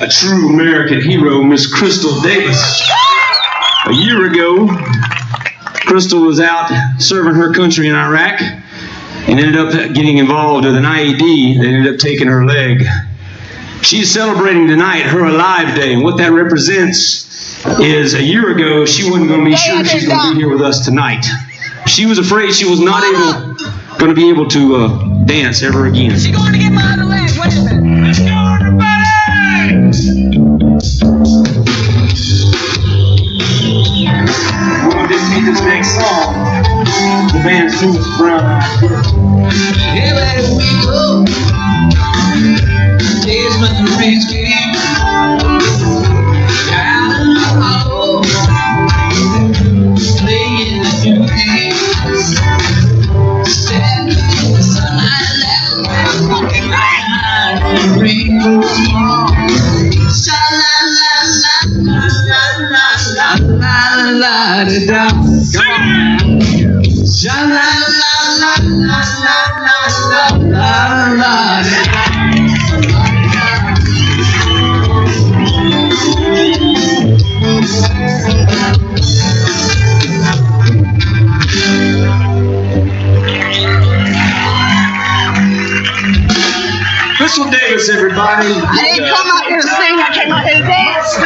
A true American hero, Miss Crystal Davis. A year ago, Crystal was out serving her country in Iraq and ended up getting involved with an IED that ended up taking her leg. She's celebrating tonight her Alive Day, and what that represents is a year ago she wasn't going to be sure she's going to be here with us tonight. She was afraid she was not going to be able to dance ever again. She's going to get my other leg. Wait a minute. Let's go, everybody! We're going to just this next song. The band's Judas Brown. Everywhere we go, days when the rains came down in the hollow, playing the new game, standing in the sunlight, Crystal Davis, everybody. I didn't come out here to sing, I came out here to dance.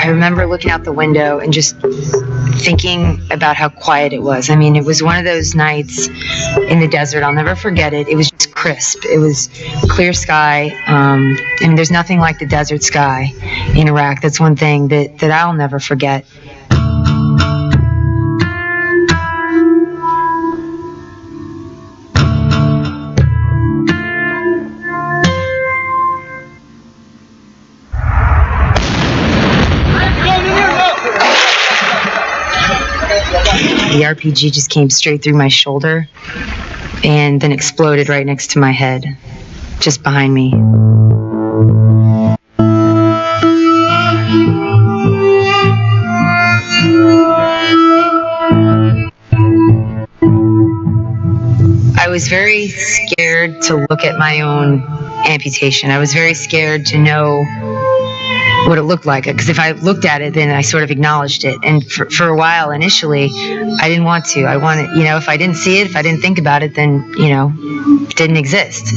I remember looking out the window and just thinking about how quiet it was. I mean, it was one of those nights in the desert. I'll never forget it. It was just crisp. It was clear sky. I mean, there's nothing like the desert sky in Iraq. That's one thing that I'll never forget. The RPG just came straight through my shoulder and then exploded right next to my head, just behind me. I was very scared to look at my own amputation. I was very scared to know what it looked like, because if I looked at it, then I sort of acknowledged it. And for a while, initially, I didn't want to. I wanted, if I didn't see it, if I didn't think about it, then, it didn't exist.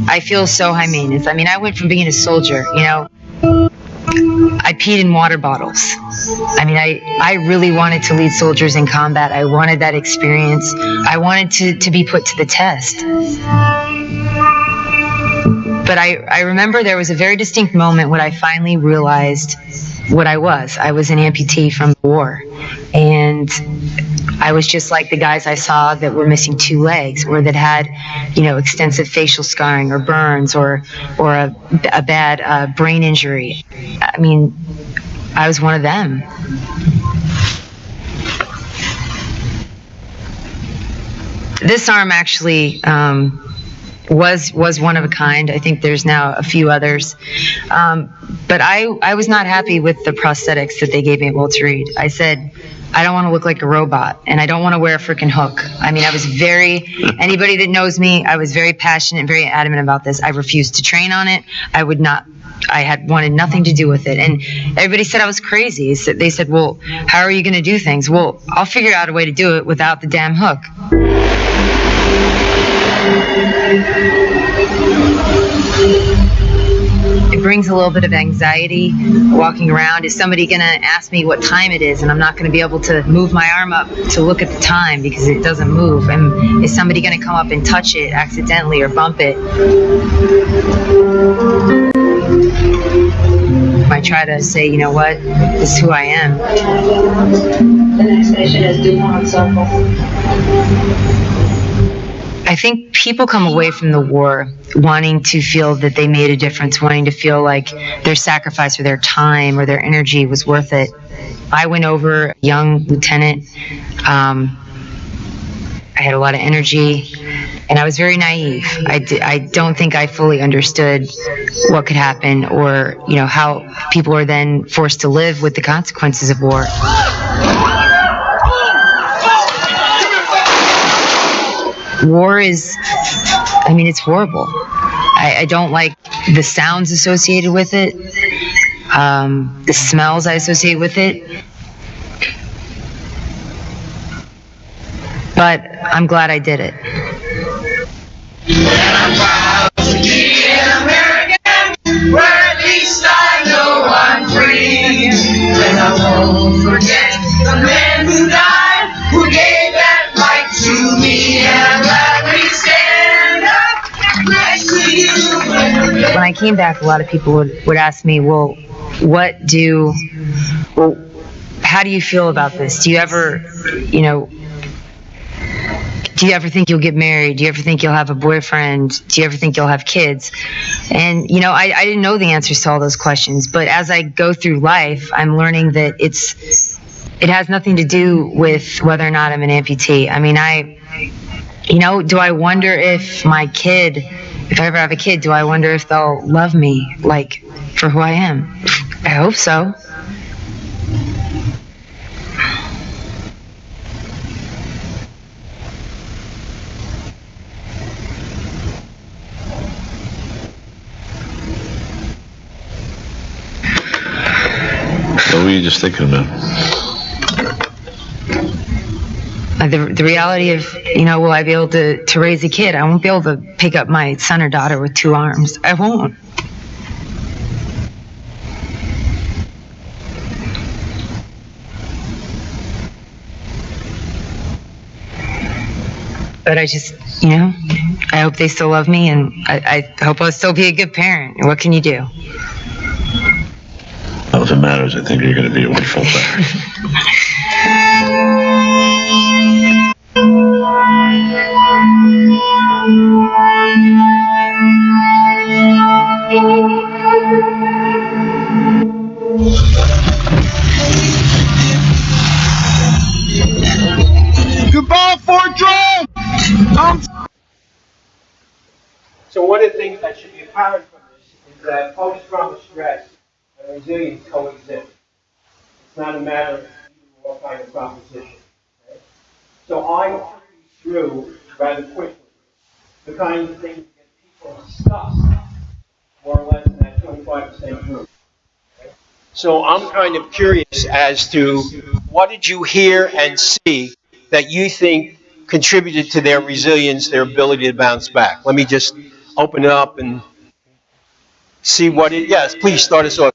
I feel so high maintenance. I mean, I went from being a soldier, I peed in water bottles. I mean, I really wanted to lead soldiers in combat. I wanted that experience. I wanted to be put to the test. But I remember there was a very distinct moment when I finally realized what I was. I was an amputee from the war. And I was just like the guys I saw that were missing 2 legs, or that had, extensive facial scarring or burns or a bad brain injury. I mean, I was one of them. This arm actually was one of a kind. I think there's now a few others. But I was not happy with the prosthetics that they gave me at Walter Reed. I said, I don't want to look like a robot, and I don't want to wear a freaking hook. I mean, anybody that knows me, I was very passionate and very adamant about this. I refused to train on it. I wanted nothing to do with it. And everybody said I was crazy. They said, well, how are you going to do things? Well, I'll figure out a way to do it without the damn hook. It brings a little bit of anxiety walking around. Is somebody going to ask me what time it is, and I'm not going to be able to move my arm up to look at the time because it doesn't move? And is somebody going to come up and touch it accidentally or bump it? I try to say, you know what, this is who I am. The next station is DuPont Circle. I think people come away from the war wanting to feel that they made a difference, wanting to feel like their sacrifice or their time or their energy was worth it. I went over, a young lieutenant. I had a lot of energy, and I was very naive. I don't think I fully understood what could happen, or how people are then forced to live with the consequences of war. War is, it's horrible. I don't like the sounds associated with it, the smells I associate with it. But I'm glad I did it. And I'm proud to be an American, where at least I know I'm free. And I won't forget the men who died, who gave that right to me. And I'm glad we stand up next to you. When I came how do you feel about this? Do you ever, you know, do you ever think you'll get married? Do you ever think you'll have a boyfriend? Do you ever think you'll have kids? And, you know, I didn't know the answers to all those questions, but as I go through life, I'm learning that it has nothing to do with whether or not I'm an amputee. I mean, you know, do I wonder if my kid, if I ever have a kid, do I wonder if they'll love me, like, for who I am? I hope so. What were you just thinking about? The reality of, you know, will I be able to raise a kid? I won't be able to pick up my son or daughter with 2 arms. I won't. But I just, you know, I hope they still love me, and I hope I'll still be a good parent. What can you do? Well, if it matters, I think you're going to be a wonderful parent. Goodbye, Fort Drum! So one of the things that should be apparent from this is that post-trauma stress and resilience coexist. It's not a matter of either or kind of proposition. Okay? So I took you through rather quickly the kinds of things that get people stuck, more or less in that 25% group. Okay? So I'm kind of curious as to what did you hear and see that you think contributed to their resilience, their ability to bounce back? Let me just open it up and see what it. Yes, please start us off.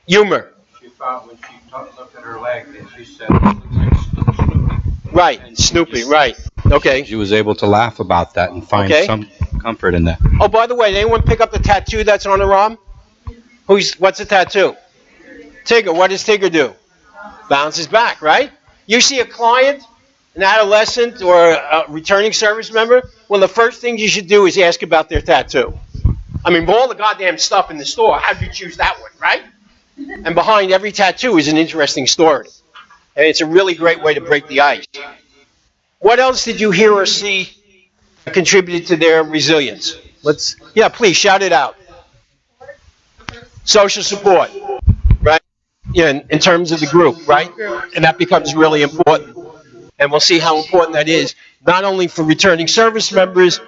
Humor. She thought when she looked at her leg that she said, it looks like Snoopy. Right, Snoopy, right. Okay. She was able to laugh about that and find some comfort in that. Oh, by the way, did anyone pick up the tattoo that's on her arm? What's the tattoo? Tigger. What does Tigger do? Bounces back, right? You see a client, an adolescent, or a returning service member, one of the first things you should do is ask about their tattoo. I mean, all the goddamn stuff in the store, how did you choose that one, right? And behind every tattoo is an interesting story. And it's a really great way to break the ice. What else did you hear or see that contributed to their resilience? Yeah, please, shout it out. Social support, right? Yeah, in terms of the group, right? And that becomes really important. And we'll see how important that is, not only for returning service members,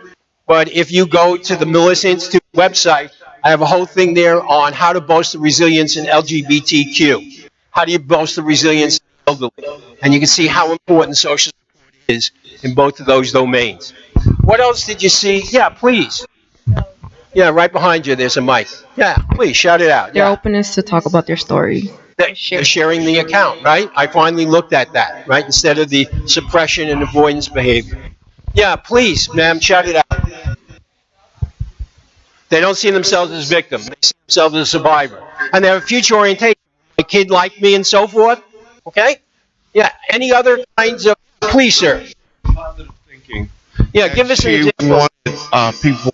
but if you go to the Melissa Institute website, I have a whole thing there on how to boast the resilience in LGBTQ. How do you boast the resilience in elderly? And you can see how important social support is in both of those domains. What else did you see? Yeah, please. Yeah, right behind you, there's a mic. Yeah, please, shout it out. Their openness to talk about their story. They're sharing the account, right? I finally looked at that, right? Instead of the suppression and avoidance behavior. Yeah, please, ma'am, shout it out. They don't see themselves as victims. They see themselves as a survivor. And they have a future orientation. A kid like me and so forth. Okay? Yeah, any other kinds of... Please, sir. Positive thinking. Yeah, give us an She example. wanted people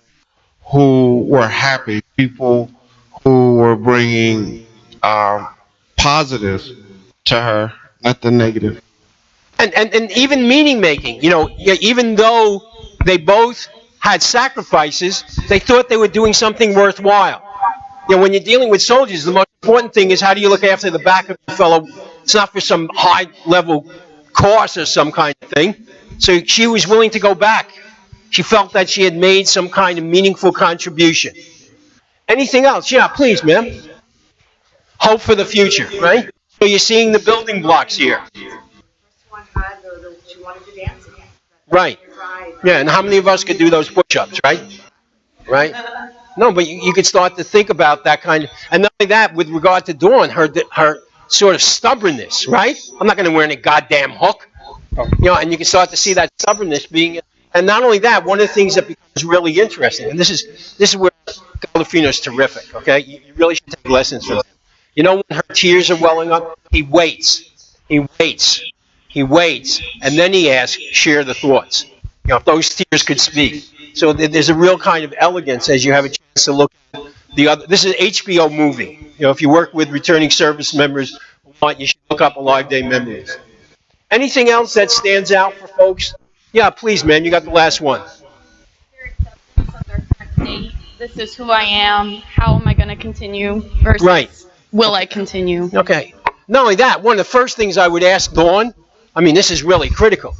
who were happy, people who were bringing positives to her, not the negative. And even meaning making, you know, even though they both had sacrifices, they thought they were doing something worthwhile. You know, when you're dealing with soldiers, the most important thing is how do you look after the back of the fellow. It's not for some high level course or some kind of thing. So she was willing to go back. She felt that she had made some kind of meaningful contribution. Anything else? Yeah, please, ma'am. Hope for the future, right? So you're seeing the building blocks here. Right. Yeah, and how many of us could do those push-ups, right? Right? No, but you could start to think about that kind of... And not only that, with regard to Dawn, her sort of stubbornness, right? I'm not going to wear any goddamn hook. You know, and you can start to see that stubbornness being... And not only that, one of the things that becomes really interesting, and this is where Galafino's terrific, okay? You really should take lessons from him. You know when her tears are welling up? He waits. He waits. He waits, and then he asks, share the thoughts. If those tears could speak. So there's a real kind of elegance as you have a chance to look at the other. This is an HBO movie. If you work with returning service members, you should look up Alive Day Memories. Anything else that stands out for folks? Yeah, please, man. You got the last one. This is who I am. How am I going to continue? Versus Right. will I continue? Okay. Not only that, one of the first things I would ask Dawn, this is really critical,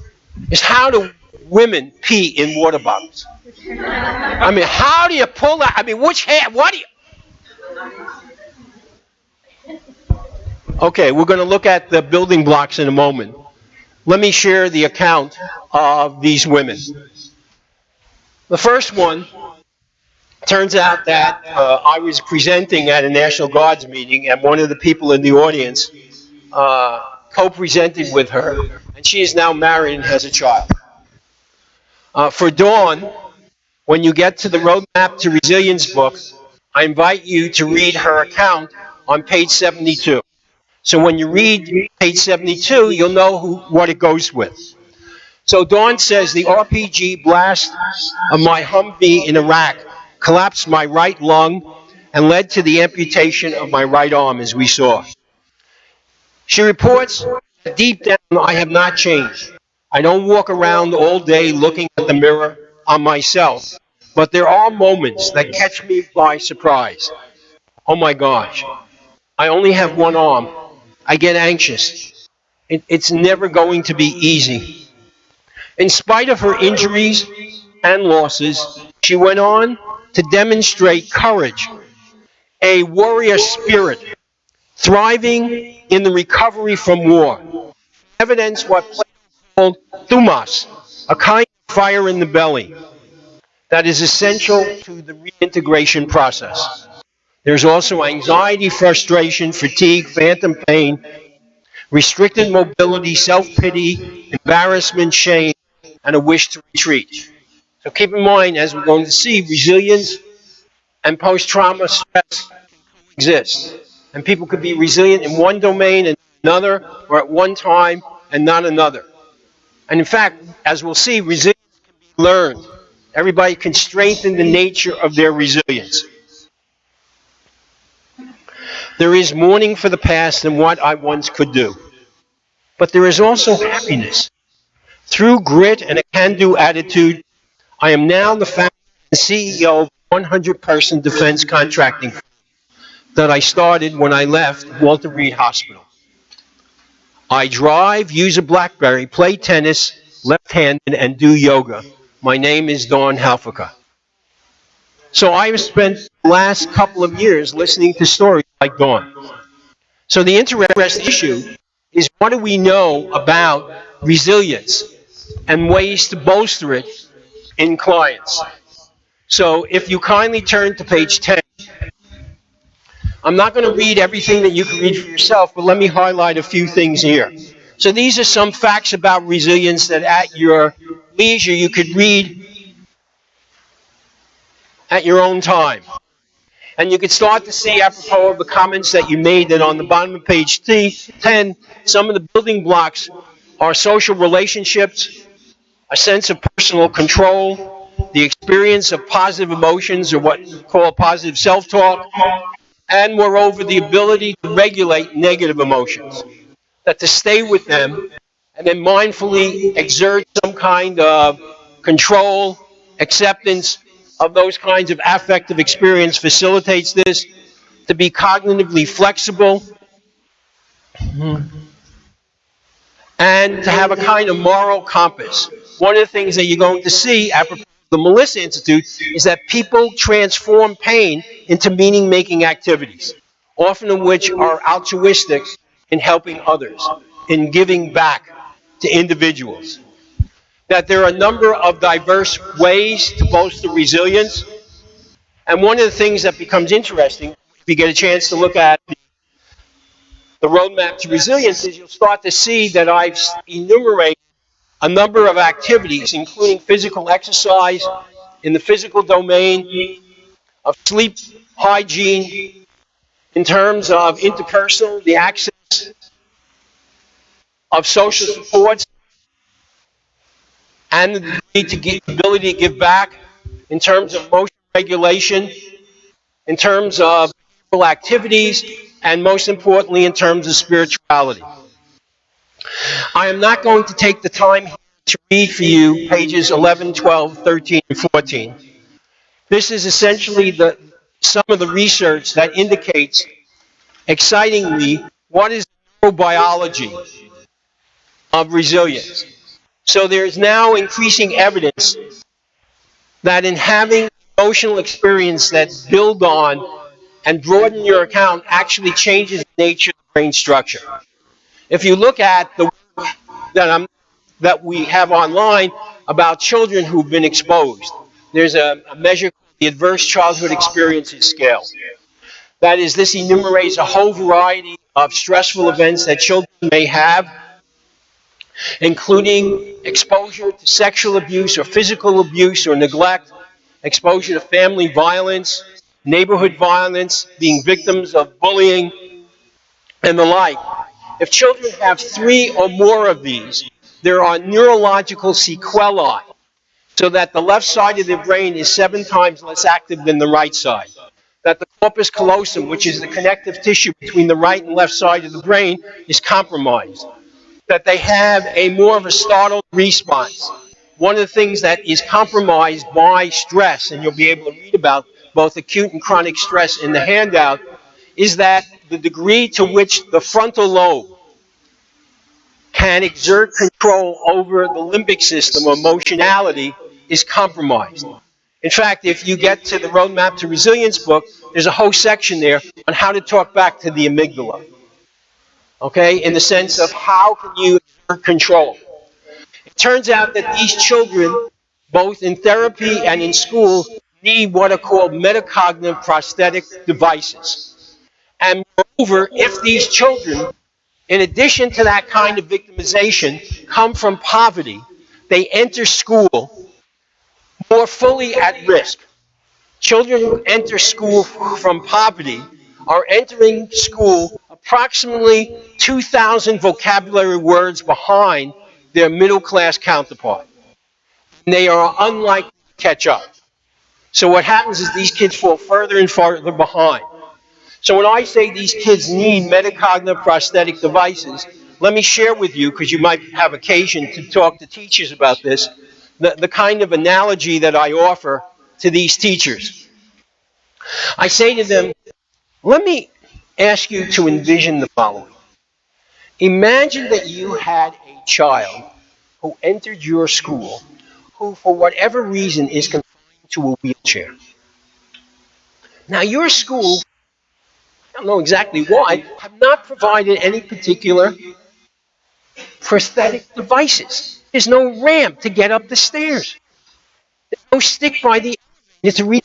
is how do women pee in water bottles? How do you pull that? Which hand? What do you... Okay, we're going to look at the building blocks in a moment. Let me share the account of these women. The first one, turns out that I was presenting at a National Guards meeting, and one of the people in the audience co-presented with her, and she is now married and has a child. For Dawn, when you get to the Roadmap to Resilience book, I invite you to read her account on page 72. So when you read page 72, you'll know what it goes with. So Dawn says, the RPG blast of my Humvee in Iraq collapsed my right lung and led to the amputation of my right arm, as we saw. She reports, deep down, I have not changed. I don't walk around all day looking at the mirror on myself, but there are moments that catch me by surprise. Oh my gosh, I only have one arm. I get anxious. It's never going to be easy. In spite of her injuries and losses, she went on to demonstrate courage, a warrior spirit, thriving in the recovery from war. Evidence what Plato called thumas, a kind of fire in the belly that is essential to the reintegration process. There's also anxiety, frustration, fatigue, phantom pain, restricted mobility, self-pity, embarrassment, shame, and a wish to retreat. So keep in mind, as we're going to see, resilience and post-trauma stress exist. And people could be resilient in one domain and another, or at one time and not another. And in fact, as we'll see, resilience can be learned. Everybody can strengthen the nature of their resilience. There is mourning for the past and what I once could do. But there is also happiness. Through grit and a can-do attitude, I am now the founder and CEO of a 100-person defense contracting firm that I started when I left Walter Reed Hospital. I drive, use a BlackBerry, play tennis, left-handed, and do yoga. My name is Dawn Halfaka. So I've spent the last couple of years listening to stories like Dawn. So the interesting issue is, what do we know about resilience and ways to bolster it in clients? So if you kindly turn to page 10, I'm not going to read everything that you can read for yourself, but let me highlight a few things here. So these are some facts about resilience that at your leisure you could read at your own time. And you could start to see, apropos of the comments that you made, that on the bottom of page 10, some of the building blocks are social relationships, a sense of personal control, the experience of positive emotions, or what we call positive self-talk, and moreover, the ability to regulate negative emotions. That to stay with them and then mindfully exert some kind of control, acceptance of those kinds of affective experience facilitates this. To be cognitively flexible, and to have a kind of moral compass. One of the things that you're going to see at the Melissa Institute is that people transform pain into meaning-making activities, often of which are altruistic in helping others, in giving back to individuals. That there are a number of diverse ways to bolster resilience. And one of the things that becomes interesting, if you get a chance to look at the Roadmap to Resilience, is you'll start to see that I've enumerated a number of activities, including physical exercise in the physical domain, of sleep hygiene, in terms of interpersonal, the access of social supports and the ability to give back in terms of emotion regulation, in terms of behavioral activities, and most importantly, in terms of spirituality. I am not going to take the time here to read for you pages 11, 12, 13, and 14. This is essentially some of the research that indicates, excitingly, what is the neurobiology of resilience. So there is now increasing evidence that in having emotional experience that build on and broaden your account actually changes the nature of the brain structure. If you look at the work that we have online about children who've been exposed, there's a measure called the Adverse Childhood Experiences Scale. That is, this enumerates a whole variety of stressful events that children may have, including exposure to sexual abuse or physical abuse or neglect, exposure to family violence, neighborhood violence, being victims of bullying, and the like. If children have 3 or more of these, there are neurological sequelae, so that the left side of the brain is 7 times less active than the right side. That the corpus callosum, which is the connective tissue between the right and left side of the brain, is compromised. That they have more of a startled response. One of the things that is compromised by stress, and you'll be able to read about both acute and chronic stress in the handout, is that the degree to which the frontal lobe can exert control over the limbic system or emotionality is compromised. In fact, if you get to the Roadmap to Resilience book, there's a whole section there on how to talk back to the amygdala. Okay, in the sense of how can you exert control. It turns out that these children, both in therapy and in school, need what are called metacognitive prosthetic devices. And moreover, if these children, in addition to that kind of victimization, come from poverty, they enter school more fully at risk. Children who enter school from poverty are entering school approximately 2,000 vocabulary words behind their middle-class counterpart. And they are unlikely to catch up. So what happens is these kids fall further and further behind. So when I say these kids need metacognitive prosthetic devices, let me share with you, because you might have occasion to talk to teachers about this, the kind of analogy that I offer to these teachers. I say to them, let me ask you to envision the following. Imagine that you had a child who entered your school who, for whatever reason, is confined to a wheelchair. Now, your school, I don't know exactly why, have not provided any particular prosthetic devices. There's no ramp to get up the stairs. There's no stick by the elevator to reach.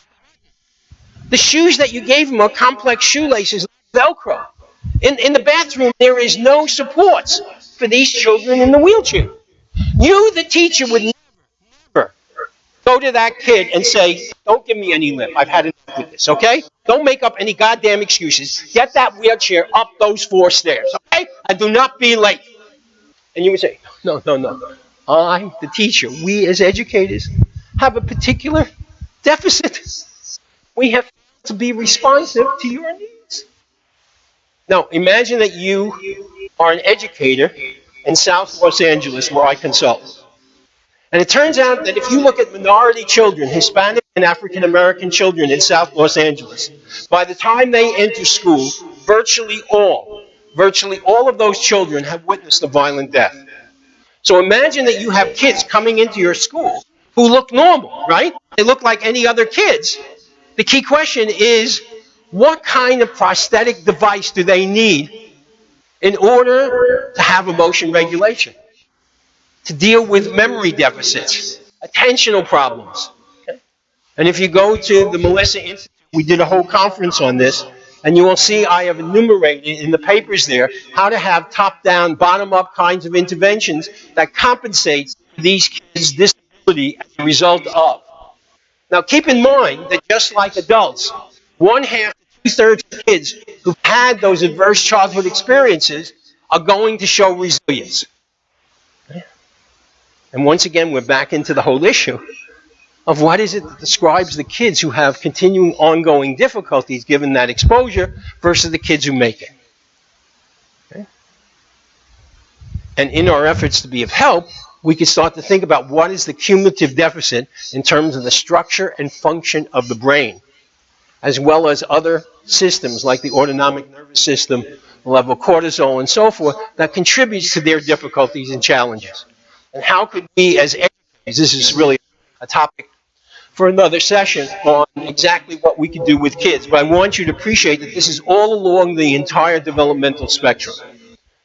The shoes that you gave them are complex shoelaces, Velcro. In the bathroom, there is no supports for these children in the wheelchair. You, the teacher, would never go to that kid and say, don't give me any lip. I've had enough with this, okay? Don't make up any goddamn excuses. Get that wheelchair up those 4 stairs, okay? And do not be late. And you would say, no. I, the teacher, we as educators, have a particular deficit. We have to be responsive to your needs. Now, imagine that you are an educator in South Los Angeles, where I consult. And it turns out that if you look at minority children, Hispanic and African American children in South Los Angeles, by the time they enter school, virtually all of those children have witnessed a violent death. So imagine that you have kids coming into your school who look normal, right? They look like any other kids. The key question is, what kind of prosthetic device do they need in order to have emotion regulation, to deal with memory deficits, attentional problems? Okay? And if you go to the Melissa Institute, we did a whole conference on this, and you will see I have enumerated in the papers there how to have top-down, bottom-up kinds of interventions that compensate for these kids' disability as a result of. Now, keep in mind that just like adults, 1/2 to 2/3 of kids who've had those adverse childhood experiences are going to show resilience. And once again, we're back into the whole issue of what is it that describes the kids who have continuing ongoing difficulties given that exposure versus the kids who make it. Okay? And in our efforts to be of help, we can start to think about what is the cumulative deficit in terms of the structure and function of the brain, as well as other systems like the autonomic nervous system, the level of cortisol, and so forth, that contributes to their difficulties and challenges. And how could we as educators, this is really a topic for another session on exactly what we can do with kids, but I want you to appreciate that this is all along the entire developmental spectrum.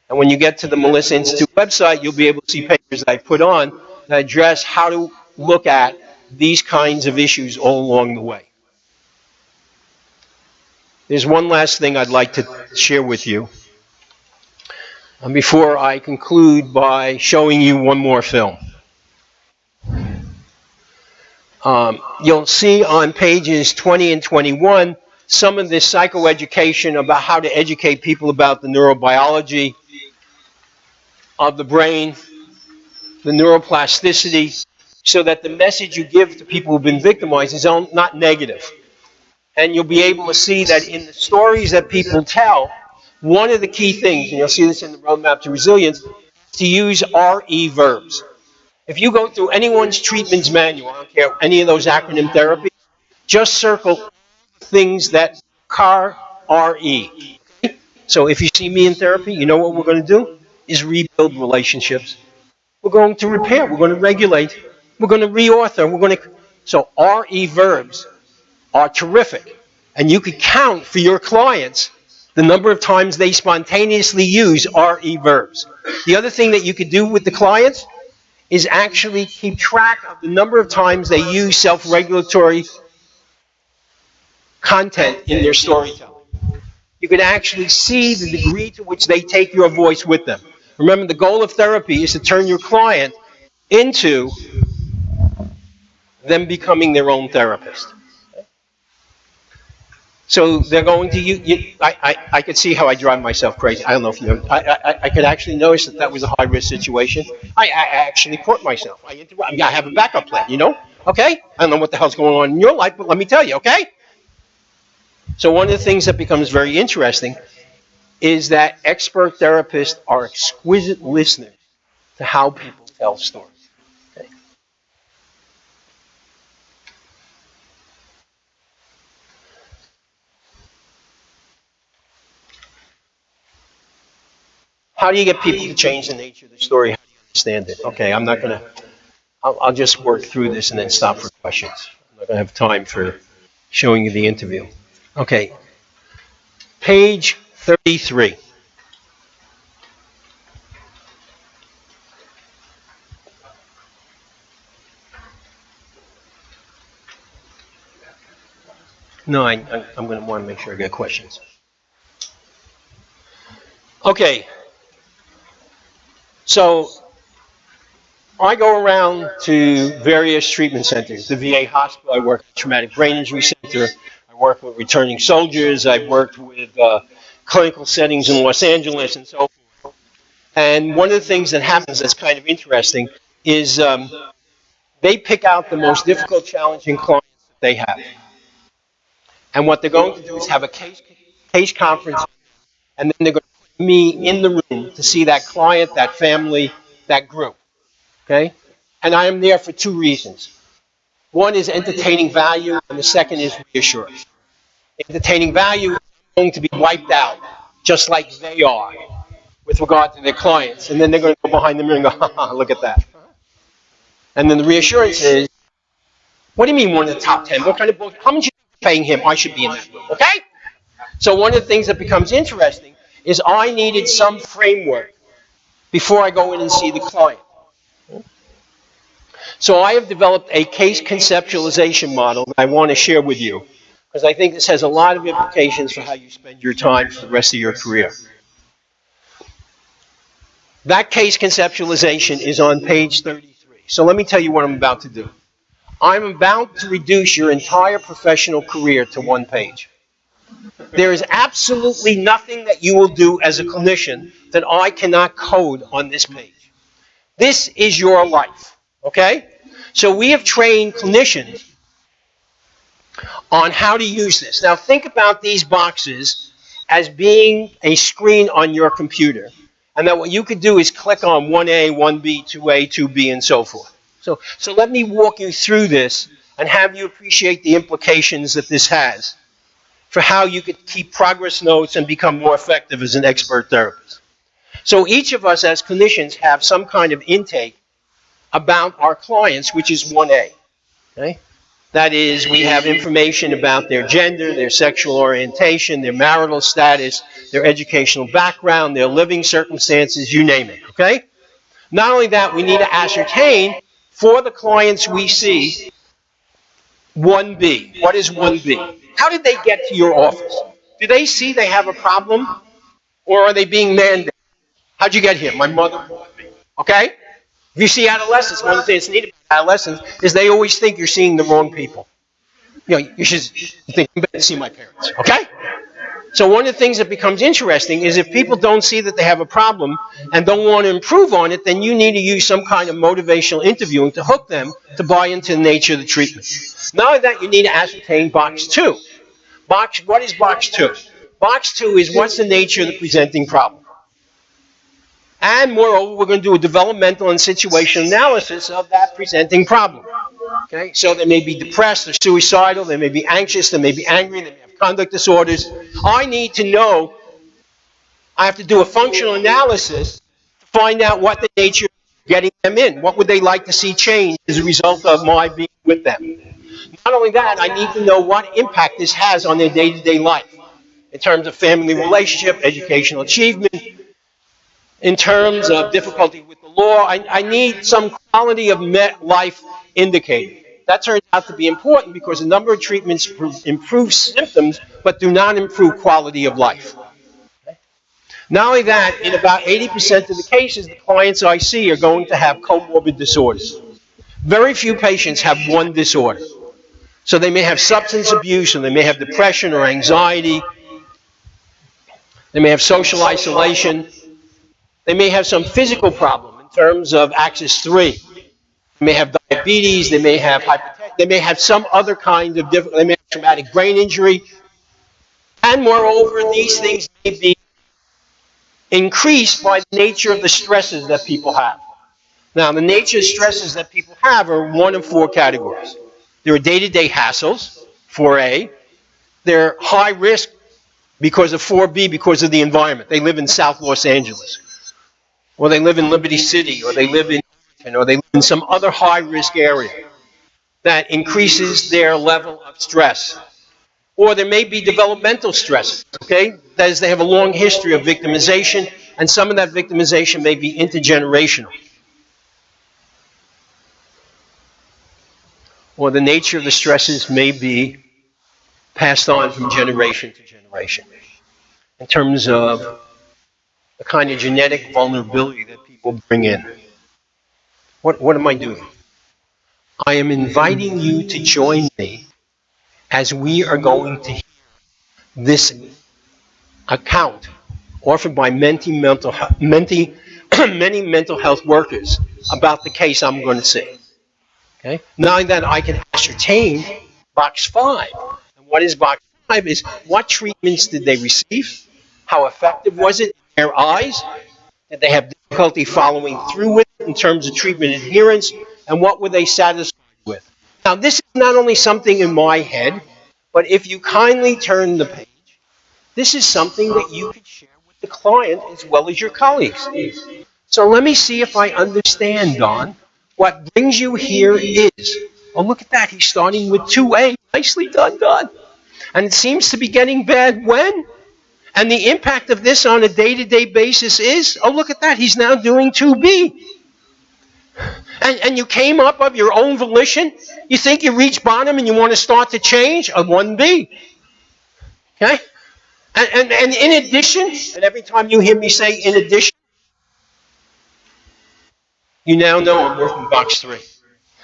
And when you get to the Melissa Institute website, you'll be able to see papers that I put on that address how to look at these kinds of issues all along the way. There's one last thing I'd like to share with you before I conclude by showing you one more film. You'll see on pages 20 and 21 some of this psychoeducation about how to educate people about the neurobiology of the brain, the neuroplasticity, so that the message you give to people who've been victimized is not negative. And you'll be able to see that in the stories that people tell, one of the key things, and you'll see this in the Roadmap to Resilience, is to use RE verbs. If you go through anyone's treatment's manual, I don't care any of those acronym therapies, just circle things that CAR RE. So if you see me in therapy, you know what we're going to do? Is rebuild relationships. We're going to repair. We're going to regulate. We're going to reauthor. So RE verbs are terrific. And you could count for your clients the number of times they spontaneously use RE verbs. The other thing that you could do with the clients is actually keep track of the number of times they use self-regulatory content in their storytelling. You could actually see the degree to which they take your voice with them. Remember, the goal of therapy is to turn your client into them becoming their own therapist. So they're going to I could see how I drive myself crazy. I don't know if you know. I could actually notice that was a high-risk situation. I actually put myself. I have a backup plan, you know? Okay? I don't know what the hell's going on in your life, but let me tell you, okay? So one of the things that becomes very interesting is that expert therapists are exquisite listeners to how people tell stories. Okay? How do you get people to change the nature of the story? How do you understand it? Okay, I'm not going to, I'll just work through this and then stop for questions. I'm not going to have time for showing you the interview. Okay, page 33. No, I'm going to want to make sure I get questions. Okay. So I go around to various treatment centers. The VA hospital, I work at the Traumatic Brain Injury Center. I work with returning soldiers. I've worked with clinical settings in Los Angeles and so forth. And one of the things that happens that's kind of interesting is they pick out the most difficult, challenging clients that they have. And what they're going to do is have a case conference, and then they're going to put me in the room to see that client, that family, that group. Okay? And I am there for two reasons. One is entertaining value, and the second is reassurance. Entertaining value is going to be wiped out, just like they are, with regard to their clients. And then they're going to go behind the mirror and go, ha, ha, look at that. And then the reassurance is, what do you mean one of the top 10? What kind of bullshit? How much are you paying him? I should be in that room, okay? So one of the things that becomes interesting is I needed some framework before I go in and see the client. So I have developed a case conceptualization model that I want to share with you, because I think this has a lot of implications for how you spend your time for the rest of your career. That case conceptualization is on page 33. So let me tell you what I'm about to do. I'm about to reduce your entire professional career to one page. There is absolutely nothing that you will do as a clinician that I cannot code on this page. This is your life. Okay? So we have trained clinicians on how to use this. Now think about these boxes as being a screen on your computer. And that what you could do is click on 1A, 1B, 2A, 2B, and so forth. So let me walk you through this and have you appreciate the implications that this has for how you could keep progress notes and become more effective as an expert therapist. So each of us as clinicians have some kind of intake about our clients, which is 1A. Okay? That is, we have information about their gender, their sexual orientation, their marital status, their educational background, their living circumstances, you name it. Okay? Not only that, we need to ascertain for the clients we see 1B. What is 1B? How did they get to your office? Do they see they have a problem? Or are they being mandated? How'd you get here? My mother brought me. Okay? If you see adolescents, one of the things needed about adolescents is they always think you're seeing the wrong people. You know, you should think, I'm better to see my parents. Okay? So one of the things that becomes interesting is if people don't see that they have a problem and don't want to improve on it, then you need to use some kind of motivational interviewing to hook them to buy into the nature of the treatment. Not only that, you need to ascertain box 2. What is box 2? Box 2 is what's the nature of the presenting problem. And moreover, we're going to do a developmental and situational analysis of that presenting problem. Okay? So they may be depressed or suicidal, they may be anxious, they may be angry, they may have conduct disorders. I need to know, I have to do a functional analysis to find out what the nature of getting them in. What would they like to see change as a result of my being with them? Not only that, I need to know what impact this has on their day-to-day life in terms of family relationship, educational achievement, in terms of difficulty with the law. I need some quality of life indicator. That turns out to be important because a number of treatments improve symptoms but do not improve quality of life. Not only that, in about 80% of the cases, the clients I see are going to have comorbid disorders. Very few patients have one disorder. So they may have substance abuse, or they may have depression or anxiety. They may have social isolation. They may have some physical problem in terms of axis 3. They may have diabetes, they may have hypertension, they may have some other kind of different, they may have traumatic brain injury. And moreover, these things may be increased by the nature of the stresses that people have. Now, the nature of stresses that people have are one of 4 categories. There are day-to-day hassles, 4A. They're high risk because of 4B, because of the environment. They live in South Los Angeles, or they live in Liberty City, or they live in or they live in some other high-risk area that increases their level of stress. Or there may be developmental stresses, okay? That is, they have a long history of victimization, and some of that victimization may be intergenerational. Or the nature of the stresses may be passed on from generation to generation in terms of the kind of genetic vulnerability that people bring in. What am I doing? I am inviting you to join me as we are going to hear this account offered by many mental health workers about the case I'm going to see. Okay? Now that I can ascertain box 5. And what is box 5 is what treatments did they receive? How effective was it in their eyes? Did they have difficulty following through with it in terms of treatment adherence? And what were they satisfied with? Now, this is not only something in my head, but if you kindly turn the page, this is something that you could share with the client as well as your colleagues. So let me see if I understand, Don. What brings you here is, oh, look at that. He's starting with 2A. Nicely done, Don. And it seems to be getting bad when? And the impact of this on a day-to-day basis is, oh, look at that. He's now doing 2B. And you came up of your own volition? You think you reached bottom and you want to start to change? A 1B. Okay? And in addition, and every time you hear me say in addition, you now know I'm working box 3.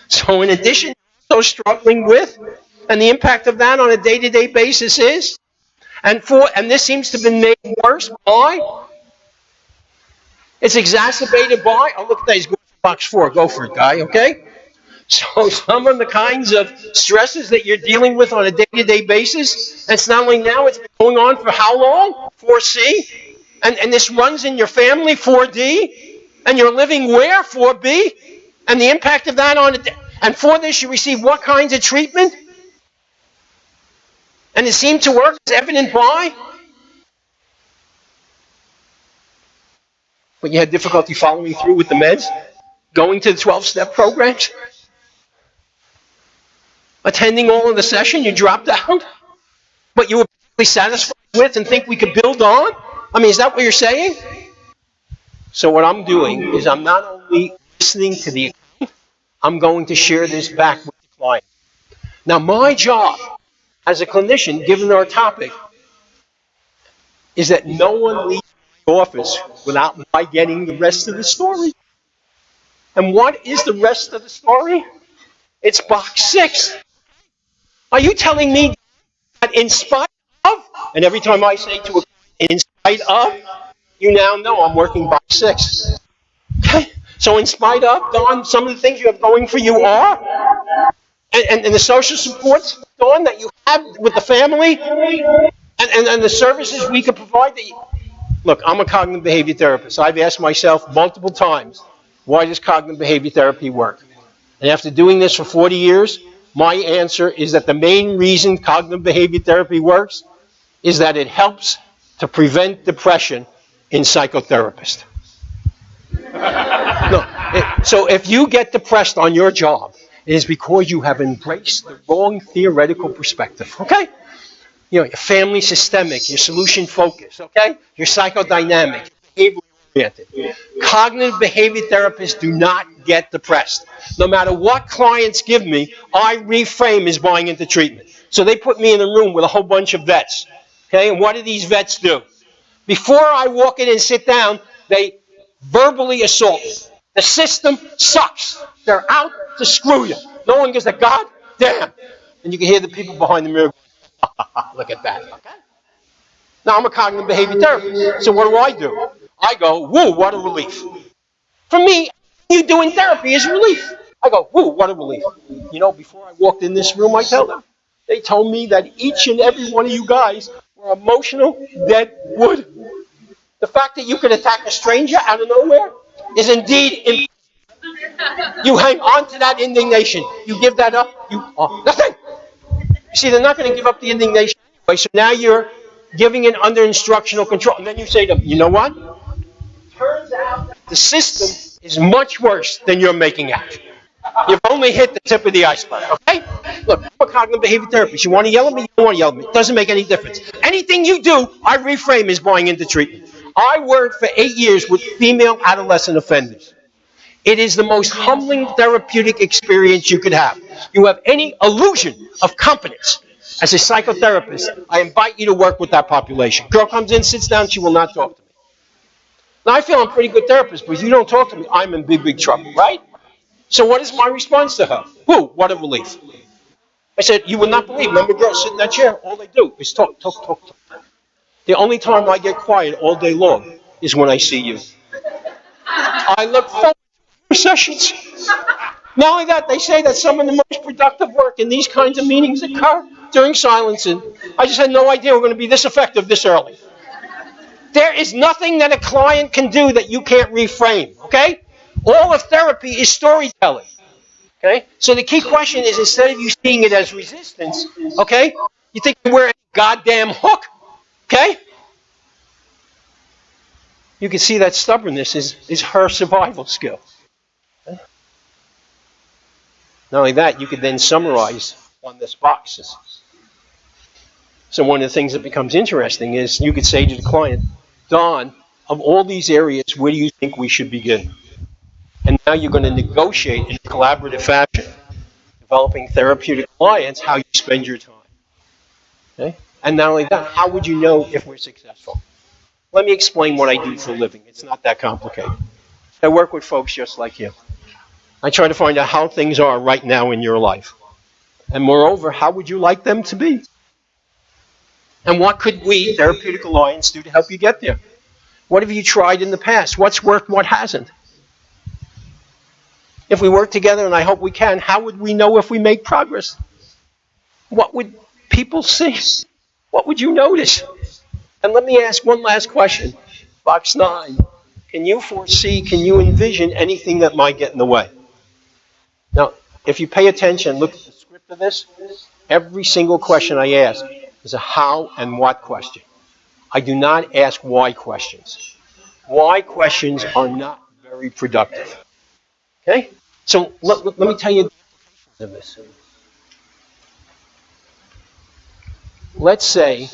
So in addition, so struggling with, and the impact of that on a day-to-day basis is, and this seems to have been made worse by, it's exacerbated by, oh look at that, he's going for box 4, go for it, guy, okay? So some of the kinds of stresses that you're dealing with on a day-to-day basis, it's not only now, it's been going on for how long? 4C? And this runs in your family, 4D? And you're living where? 4B? And the impact of that on it. And for this, you receive what kinds of treatment? And it seemed to work, as evident by? But you had difficulty following through with the meds? Going to the 12-step programs? Attending all of the session, you dropped out? But you were perfectly satisfied with and think we could build on? I mean, is that what you're saying? So what I'm doing is I'm not only listening to the account, I'm going to share this back with the client. Now, my job as a clinician, given our topic, is that no one leaves the office without my getting the rest of the story. And what is the rest of the story? It's box 6. Are you telling me that in spite of, and every time I say to a in spite of, you now know I'm working box 6. Okay? So in spite of, Dawn, some of the things you have going for you are, and the social supports, Dawn, that you have with the family, and the services we can provide. Look, I'm a cognitive behavior therapist. I've asked myself multiple times, why does cognitive behavior therapy work? And after doing this for 40 years, my answer is that the main reason cognitive behavior therapy works is that it helps to prevent depression in psychotherapists. So if you get depressed on your job, it is because you have embraced the wrong theoretical perspective, okay? Your family systemic, your solution focus, okay? Your psychodynamic, behavior oriented. Cognitive behavior therapists do not get depressed. No matter what clients give me, I reframe as buying into treatment. So they put me in a room with a whole bunch of vets, okay? And what do these vets do? Before I walk in and sit down, they verbally assault me. The system sucks. They're out to screw you. No one gives a goddamn. And you can hear the people behind the mirror going, look at that. Okay? Now, I'm a cognitive behavior therapist. So what do? I go, woo, what a relief. For me, you doing therapy is relief. I go, woo, what a relief. You know, before I walked in this room, I tell them, they told me that each and every one of you guys were emotional dead wood. The fact that you can attack a stranger out of nowhere is indeed you hang on to that indignation. You give that up, nothing. You see, they're not going to give up the indignation anyway, so now you're giving it under instructional control. And then you say to them, you know what? Turns out the system is much worse than you're making out. You've only hit the tip of the iceberg, okay? Look, I'm a cognitive behavior therapist. You want to yell at me? You don't want to yell at me. It doesn't make any difference. Anything you do, I reframe as buying into treatment. I worked for 8 years with female adolescent offenders. It is the most humbling therapeutic experience you could have. You have any illusion of competence. As a psychotherapist, I invite you to work with that population. Girl comes in, sits down, she will not talk to me. Now, I feel I'm a pretty good therapist, but if you don't talk to me, I'm in big, big trouble, right? So what is my response to her? Woo, what a relief. I said, you would not believe. Remember girls sit in that chair, all they do is talk, talk, talk, talk. The only time I get quiet all day long is when I see you. I look forward to sessions. Not only that, they say that some of the most productive work in these kinds of meetings occur during silencing. I just had no idea we're going to be this effective this early. There is nothing that a client can do that you can't reframe, okay? All of therapy is storytelling, okay? So the key question is, instead of you seeing it as resistance, okay, you think we're a goddamn hook, okay? You can see that stubbornness is her survival skill. Okay? Not only that, you could then summarize on this boxes. So one of the things that becomes interesting is you could say to the client, Don, of all these areas, where do you think we should begin? And now you're going to negotiate in a collaborative fashion, developing therapeutic alliance, how you spend your time. Okay? And not only that, how would you know if we're successful? Let me explain what I do for a living. It's not that complicated. I work with folks just like you. I try to find out how things are right now in your life. And moreover, how would you like them to be? And what could we, Therapeutic Alliance, do to help you get there? What have you tried in the past? What's worked, what hasn't? if we work together, and I hope we can, how would we know if we make progress? What would people see? What would you notice? And let me ask one last question. Box 9. Can you foresee, can you envision anything that might get in the way? Now, if you pay attention, look at the script of this. Every single question I ask is a how and what question. I do not ask why questions. Why questions are not very productive. Okay? So let me tell you the implications of this. Let's say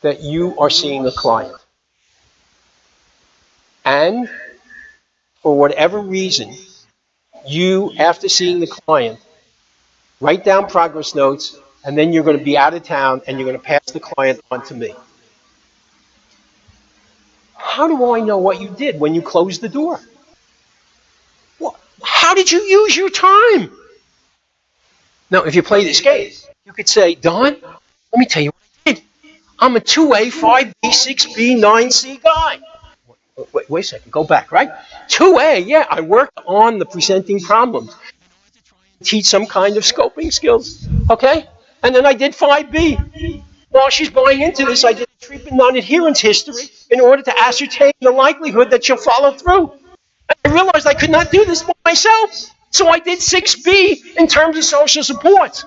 that you are seeing a client. And for whatever reason, you, after seeing the client, write down progress notes, and then you're going to be out of town and you're going to pass the client on to me. How do I know what you did when you closed the door? Well, how did you use your time? Now, if you play this game, you could say, Don, let me tell you what I did. I'm a 2A, 5B, 6B, 9C guy. Wait a second, go back, right? 2A, yeah, I worked on the presenting problems. Teach some kind of scoping skills, okay? And then I did 5B. While she's buying into this, I did a treatment non-adherence history in order to ascertain the likelihood that she'll follow through. And I realized I could not do this by myself. So I did 6B in terms of social support.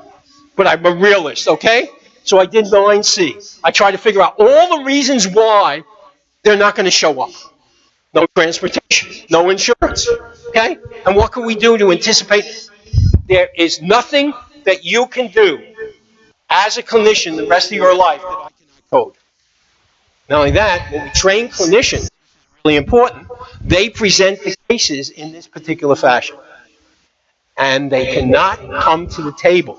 But I'm a realist, okay? So I did 9C. I tried to figure out all the reasons why they're not going to show up. No transportation, no insurance, okay? And what can we do to anticipate? There is nothing that you can do as a clinician the rest of your life that I cannot code. Not only that, when we train clinicians, really important, they present the cases in this particular fashion. And they cannot come to the table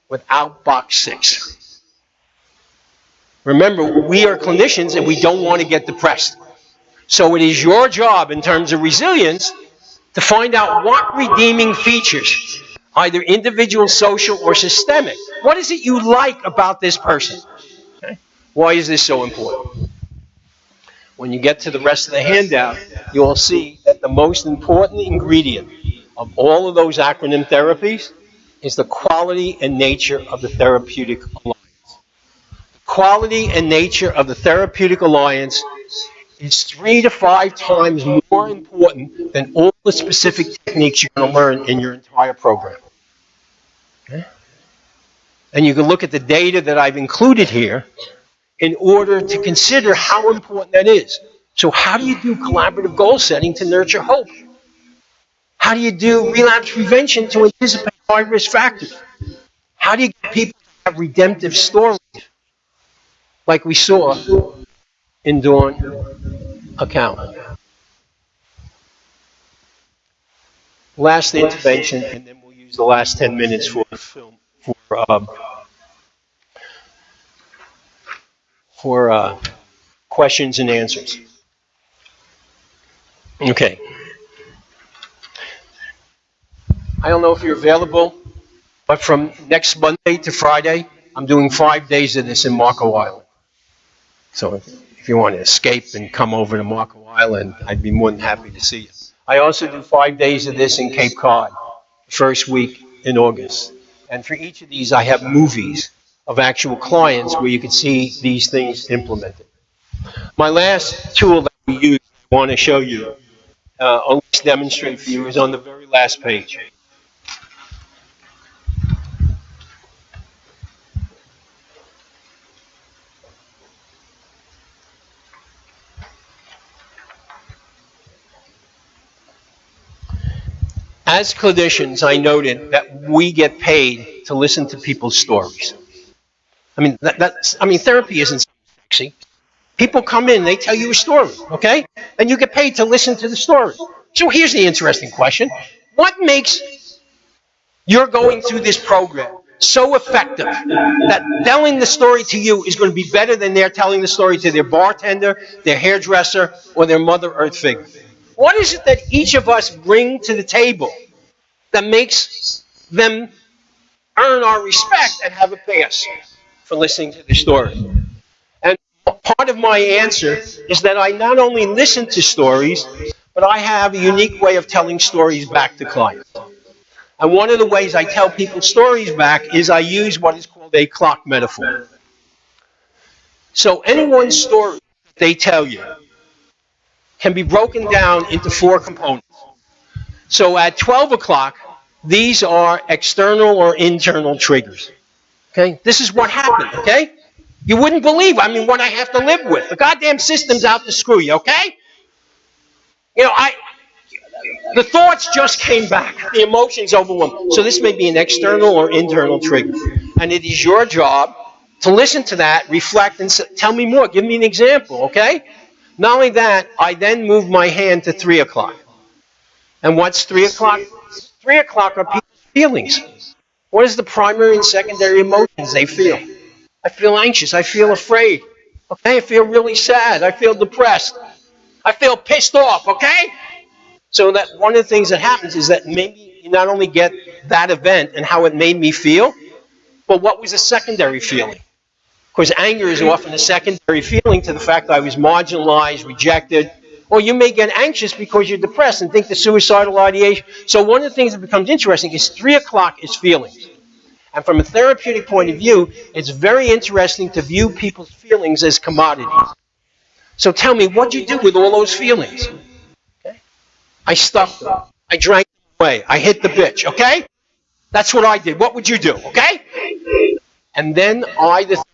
without box 6. Remember, we are clinicians and we don't want to get depressed. So it is your job in terms of resilience to find out what redeeming features, either individual, social, or systemic, what is it you like about this person? Okay? Why is this so important? When you get to the rest of the handout, you will see that the most important ingredient of all of those acronym therapies is the quality and nature of the therapeutic alliance. The quality and nature of the therapeutic alliance is 3 to 5 times more important than all the specific techniques you're going to learn in your entire program. Okay? And you can look at the data that I've included here in order to consider how important that is. So how do you do collaborative goal setting to nurture hope? How do you do relapse prevention to anticipate high-risk factors? How do you get people to have redemptive stories like we saw in Dawn account? Last intervention, and then we'll use the last 10 minutes for film, for questions and answers. Okay. I don't know if you're available, but from next Monday to Friday, I'm doing 5 days of this in Marco Island. So if you want to escape and come over to Marco Island, I'd be more than happy to see you. I also do 5 days of this in Cape Cod, first week in August. And for each of these, I have movies of actual clients where you can see these things implemented. My last tool that we use, I want to show you, or at least demonstrate for you, is on the very last page. As clinicians, I noted that we get paid to listen to people's stories. I mean, therapy isn't sexy. People come in, they tell you a story, okay? And you get paid to listen to the story. So here's the interesting question. What makes your going through this program so effective that telling the story to you is going to be better than they're telling the story to their bartender, their hairdresser, or their Mother Earth figure? What is it that each of us bring to the table that makes them earn our respect and have a pass for listening to the story? And part of my answer is that I not only listen to stories, but I have a unique way of telling stories back to clients. And one of the ways I tell people stories back is I use what is called a clock metaphor. So anyone's story they tell you can be broken down into 4 components. So at 12 o'clock, these are external or internal triggers. Okay? This is what happened, okay? You wouldn't believe, what I have to live with. The goddamn system's out to screw you, okay? The thoughts just came back. The emotions overwhelmed. So this may be an external or internal trigger. And it is your job to listen to that, reflect, and tell me more. Give me an example, okay? Not only that, I then move my hand to 3 o'clock. And what's 3 o'clock? 3 o'clock are people's feelings. What is the primary and secondary emotions they feel? I feel anxious. I feel afraid. Okay? I feel really sad. I feel depressed. I feel pissed off. Okay? So that one of the things that happens is that maybe you not only get that event and how it made me feel, but what was the secondary feeling? Of course, anger is often a secondary feeling to the fact that I was marginalized, rejected. Or you may get anxious because you're depressed and think the suicidal ideation. So one of the things that becomes interesting is 3 o'clock is feelings. And from a therapeutic point of view, it's very interesting to view people's feelings as commodities. So tell me, what'd you do with all those feelings? Okay? I stuffed them. I drank them away. I hit the bitch, okay? That's what I did. What would you do, okay? And then I, the therapist,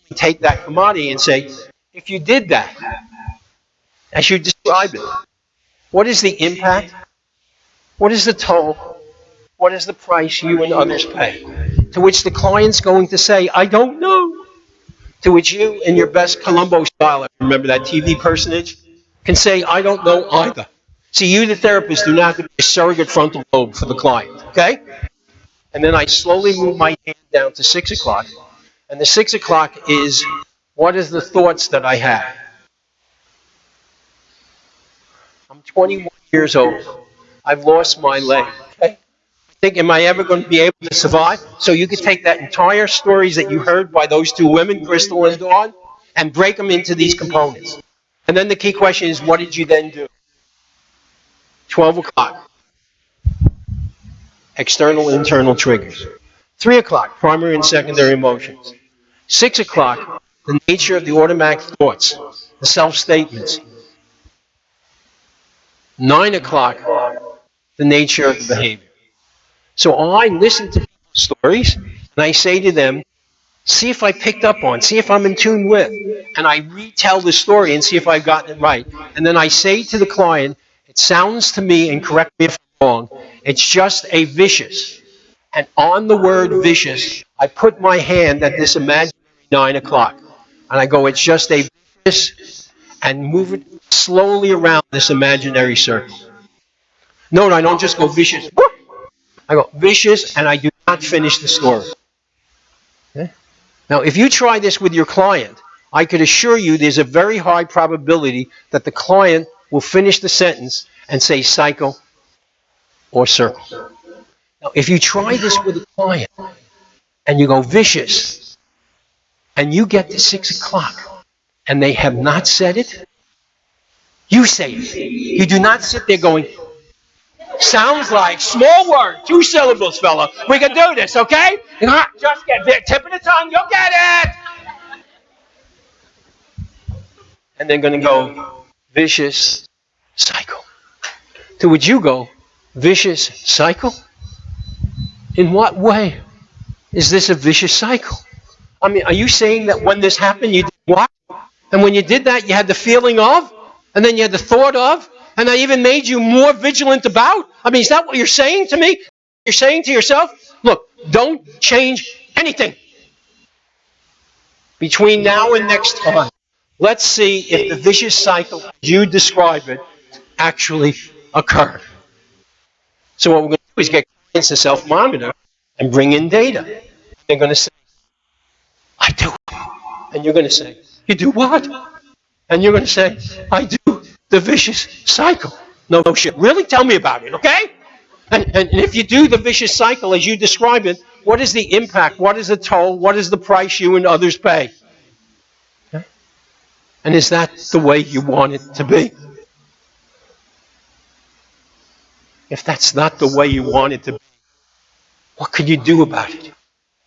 can take that commodity and say, if you did that, as you describe it, what is the impact? What is the toll? What is the price you and others pay? To which the client's going to say, I don't know. To which you, in your best Columbo style, remember that TV personage, can say, I don't know either. See, you, the therapist, do not have to be a surrogate frontal lobe for the client, okay? And then I slowly move my hand down to 6 o'clock. And the 6 o'clock is, what is the thoughts that I have? I'm 21 years old. I've lost my leg. Okay? Am I ever going to be able to survive? So you could take that entire stories that you heard by those 2 women, Crystal and Dawn, and break them into these components. And then the key question is, what did you then do? 12 o'clock. External, internal triggers. 3 o'clock, primary and secondary emotions. 6 o'clock, the nature of the automatic thoughts, the self-statements. 9 o'clock, the nature of the behavior. So I listen to people's stories, and I say to them, see if I picked up on, see if I'm in tune with. And I retell the story and see if I've gotten it right. And then I say to the client, it sounds to me, and correct me if I'm wrong, it's just a vicious. And on the word vicious, I put my hand at this imaginary 9 o'clock. And I go, it's just a vicious, and move it slowly around this imaginary circle. Note, I don't just go vicious. I go vicious, and I do not finish the story. Okay? Now, if you try this with your client, I could assure you there's a very high probability that the client will finish the sentence and say cycle or circle. Now, if you try this with a client, and you go vicious, and you get to 6 o'clock, and they have not said it, you say it. You do not sit there going, sounds like small word, 2 syllables, fella. We can do this, okay? Just get the tip of the tongue, you'll get it. And they're going to go vicious cycle. To which you go, vicious cycle? In what way is this a vicious cycle? I mean, are you saying that when this happened, you did what? And when you did that, you had the feeling of? And then you had the thought of? And that even made you more vigilant about? I mean, is that what you're saying to me? You're saying to yourself, look, don't change anything. Between now and next time, let's see if the vicious cycle, as you describe it, actually occurred. So what we're going to do is get clients to self-monitor and bring in data. They're going to say, I do. And you're going to say, you do what? And you're going to say, I do the vicious cycle. No shit. Really? Tell me about it, okay? And if you do the vicious cycle as you describe it, what is the impact? What is the toll? What is the price you and others pay? Okay? And is that the way you want it to be? If that's not the way you want it to be, what could you do about it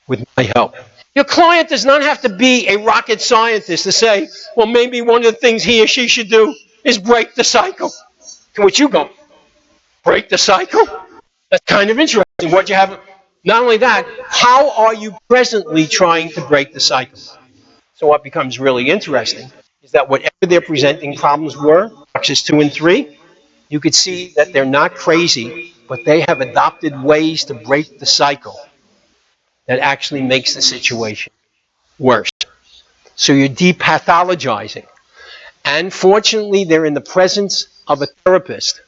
with my help? Your client does not have to be a rocket scientist to say, well, maybe one of the things he or she should do is break the cycle. To which you go, break the cycle? That's kind of interesting. What you have, not only that, how are you presently trying to break the cycle? So what becomes really interesting is that whatever their presenting problems were, boxes 2 and 3, you could see that they're not crazy, but they have adopted ways to break the cycle that actually makes the situation worse. So you're depathologizing. And fortunately, they're in the presence of a therapist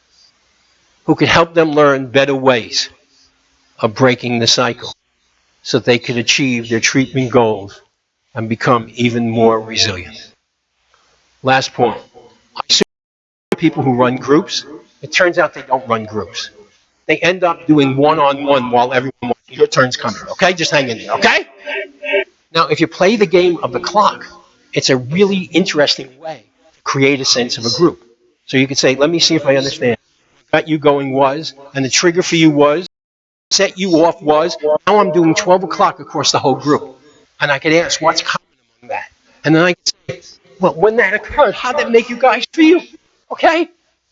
who could help them learn better ways of breaking the cycle so they could achieve their treatment goals and become even more resilient. Last point. I see people who run groups. It turns out they don't run groups. They end up doing one-on-one while everyone wants your turn's coming, okay? Just hang in there, okay? Now, if you play the game of the clock, it's a really interesting way to create a sense of a group. So you could say, let me see if I understand. What got you going was, and the trigger for you was, set you off was, now I'm doing 12 o'clock across the whole group. And I could ask, what's common among that? And then I could say, well, when that occurred, how'd that make you guys feel? Okay?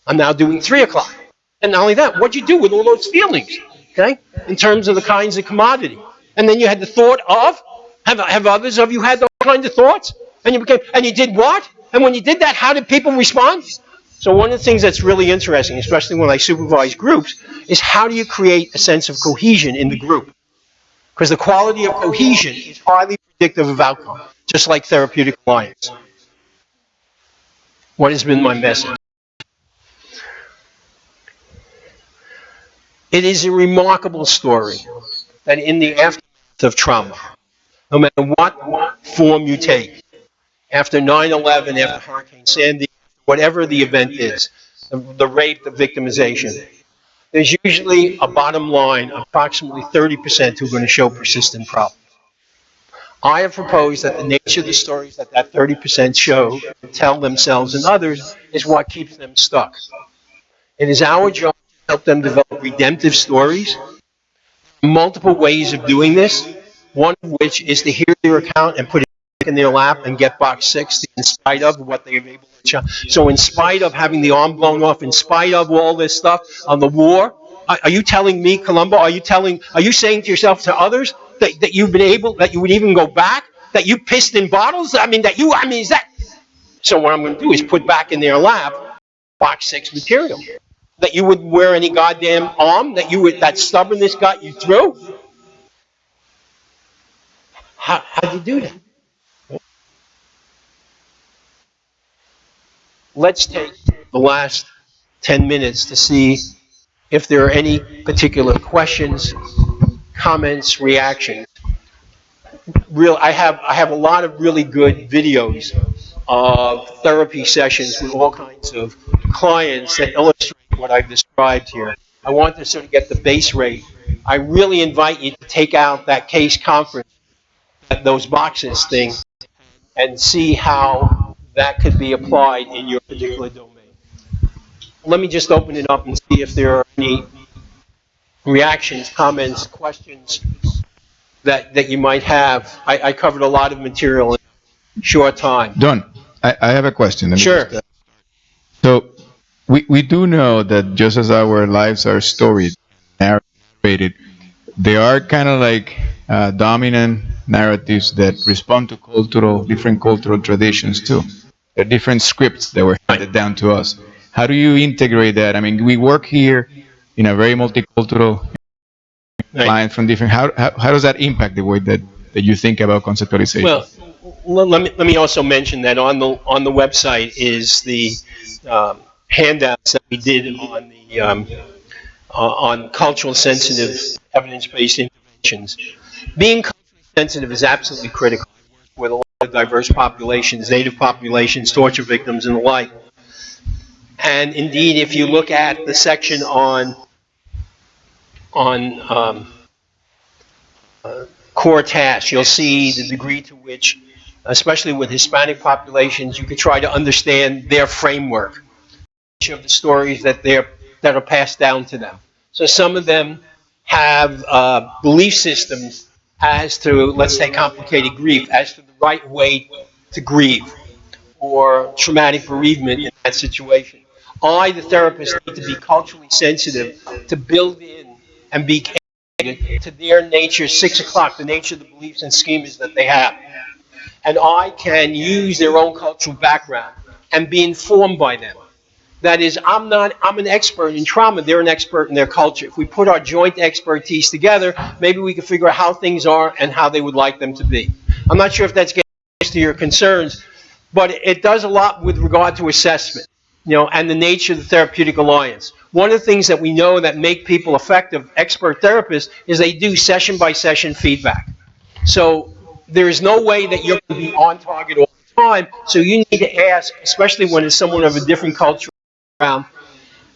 I'm now doing 3 o'clock. And not only that, what'd you do with all those feelings? Okay? In terms of the kinds of commodity. And then you had the thought of, have others of you had those kinds of thoughts? And you did what? And when you did that, how did people respond? So one of the things that's really interesting, especially when I supervise groups, is how do you create a sense of cohesion in the group? Because the quality of cohesion is highly predictive of outcome, just like therapeutic alliance. What has been my message? It is a remarkable story that in the aftermath of trauma, no matter what form you take, after 9/11, after Hurricane Sandy, whatever the event is, the rape, the victimization, there's usually a bottom line, approximately 30% who are going to show persistent problems. I have proposed that the nature of the stories that 30% show, tell themselves and others, is what keeps them stuck. It is our job to help them develop redemptive stories. Multiple ways of doing this, one of which is to hear their account and put it in their lap and get box 6 in spite of what they've been able to. So in spite of having the arm blown off, in spite of all this stuff on the war, are you telling me, Columbo, are you saying to yourself, to others, that you've been able, that you would even go back, that you pissed in bottles? Is that? So what I'm going to do is put back in their lap box 6 material. That you wouldn't wear any goddamn arm, that stubbornness got you through? How'd you do that? Let's take the last 10 minutes to see if there are any particular questions, comments, reactions. I have a lot of really good videos of therapy sessions with all kinds of clients that illustrate what I've described here. I want to sort of get the base rate. I really invite you to take out that case conference, those boxes thing, and see how that could be applied in your particular domain. Let me just open it up and see if there are any reactions, comments, questions that you might have. I covered a lot of material in a short time. Don, I have a question. Sure. So we do know that just as our lives are storied, narrated, there are kind of like dominant narratives that respond to different cultural traditions too. There are different scripts that were handed down to us. How do you integrate that? I mean, we work here in a very multicultural client from different. How does that impact the way that you think about conceptualization? Well, let me also mention that on the website is the handouts that we did on the on cultural sensitive evidence-based interventions. Being culturally sensitive is absolutely critical with a lot of diverse populations, native populations, torture victims, and the like. And indeed, if you look at the section on core tasks, you'll see the degree to which, especially with Hispanic populations, you could try to understand their framework, each of the stories that are passed down to them. So some of them have belief systems as to, let's say, complicated grief, as to the right way to grieve or traumatic bereavement in that situation. I, the therapist, need to be culturally sensitive to build in and be educated to their nature, 6 o'clock, the nature of the beliefs and schemas that they have. And I can use their own cultural background and be informed by them. That is, I'm an expert in trauma, they're an expert in their culture. If we put our joint expertise together, maybe we can figure out how things are and how they would like them to be. I'm not sure if that's getting to your concerns, but it does a lot with regard to assessment, and the nature of the therapeutic alliance. One of the things that we know that make people effective expert therapists is they do session by session feedback. So there is no way that you're going to be on target all the time, so you need to ask, especially when it's someone of a different culture, around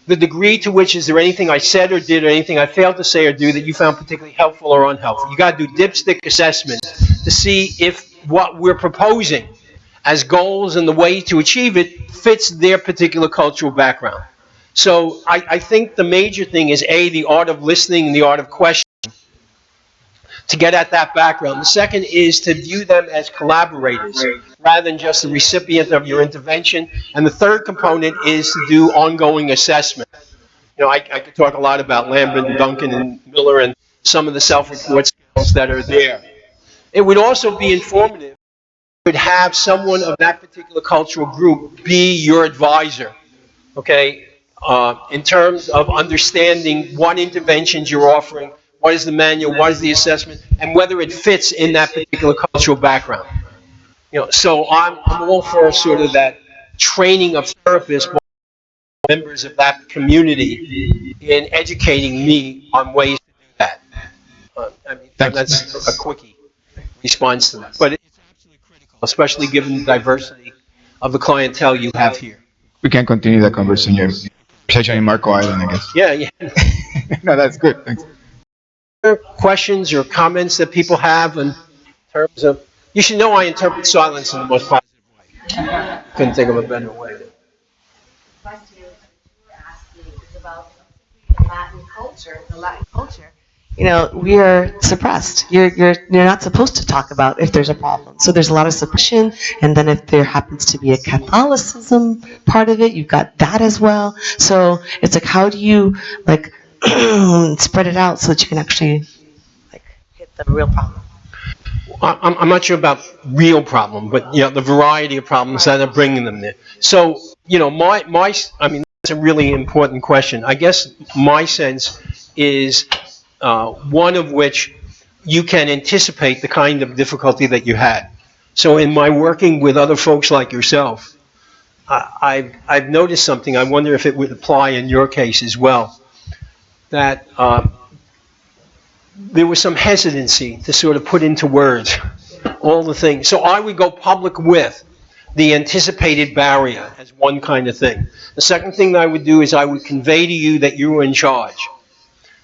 the degree to which is there anything I said or did or anything I failed to say or do that you found particularly helpful or unhelpful. You got to do dipstick assessment to see if what we're proposing as goals and the way to achieve it fits their particular cultural background. So I think the major thing is the art of listening and the art of questioning to get at that background. The second is to view them as collaborators rather than just the recipient of your intervention. And the third component is to do ongoing assessment. I could talk a lot about Lambert and Duncan and Miller and some of the self-report skills that are there. It would also be informative. You could have someone of that particular cultural group be your advisor, okay, in terms of understanding what interventions you're offering, what is the manual, what is the assessment, and whether it fits in that particular cultural background. So I'm all for sort of that training of therapists, members of that community, in educating me on ways to do that. That's a quickie response to that. But it's absolutely critical, especially given the diversity of the clientele you have here. We can continue the conversation in Marco Island, I guess. Yeah. No, that's good. Thanks. Questions or comments that people have in terms of, you should know I interpret silence in the most positive way. Couldn't think of a better way. The question you were asking is about the Latin culture. We are suppressed. You're not supposed to talk about if there's a problem. So there's a lot of suppression, and then if there happens to be a Catholicism part of it, you've got that as well. So it's like, how do you spread it out so that you can actually hit the real problem? I'm not sure about real problem, but the variety of problems that are bringing them there. So that's a really important question. I guess my sense is one of which you can anticipate the kind of difficulty that you had. So in my working with other folks like yourself, I've noticed something. I wonder if it would apply in your case as well. That there was some hesitancy to sort of put into words all the things. So I would go public with the anticipated barrier as one kind of thing. The second thing that I would do is I would convey to you that you were in charge.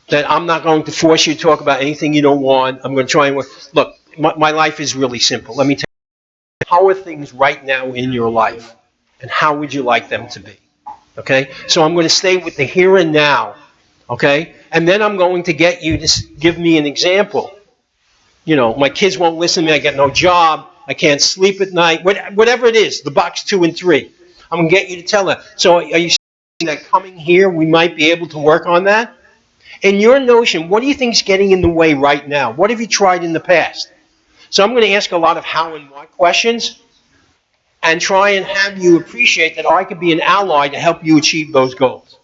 That I'm not going to force you to talk about anything you don't want. I'm going to try and work. Look, my life is really simple. Let me tell you, how are things right now in your life? And how would you like them to be? Okay? So I'm going to stay with the here and now. Okay? And then I'm going to get you to give me an example. My kids won't listen to me. I get no job. I can't sleep at night. Whatever it is, the box 2 and 3. I'm going to get you to tell that. So are you saying that coming here, we might be able to work on that? In your notion, what do you think is getting in the way right now? What have you tried in the past? So I'm going to ask a lot of how and what questions and try and have you appreciate that I could be an ally to help you achieve those goals.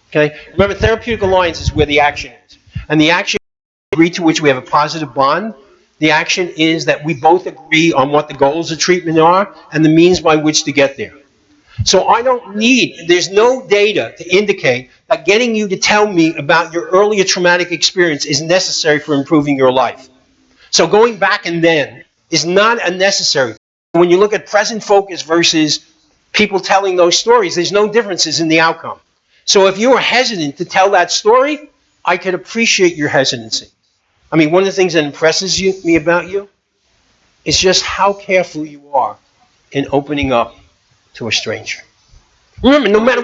Okay? Remember, therapeutic alliance is where the action is. And the action is the degree to which we have a positive bond. The action is that we both agree on what the goals of treatment are and the means by which to get there. So there's no data to indicate that getting you to tell me about your earlier traumatic experience is necessary for improving your life. So going back and then is not unnecessary. When you look at present focus versus people telling those stories, there's no differences in the outcome. So if you are hesitant to tell that story, I could appreciate your hesitancy. I mean, one of the things that impresses me about you is just how careful you are in opening up to a stranger. Remember, no matter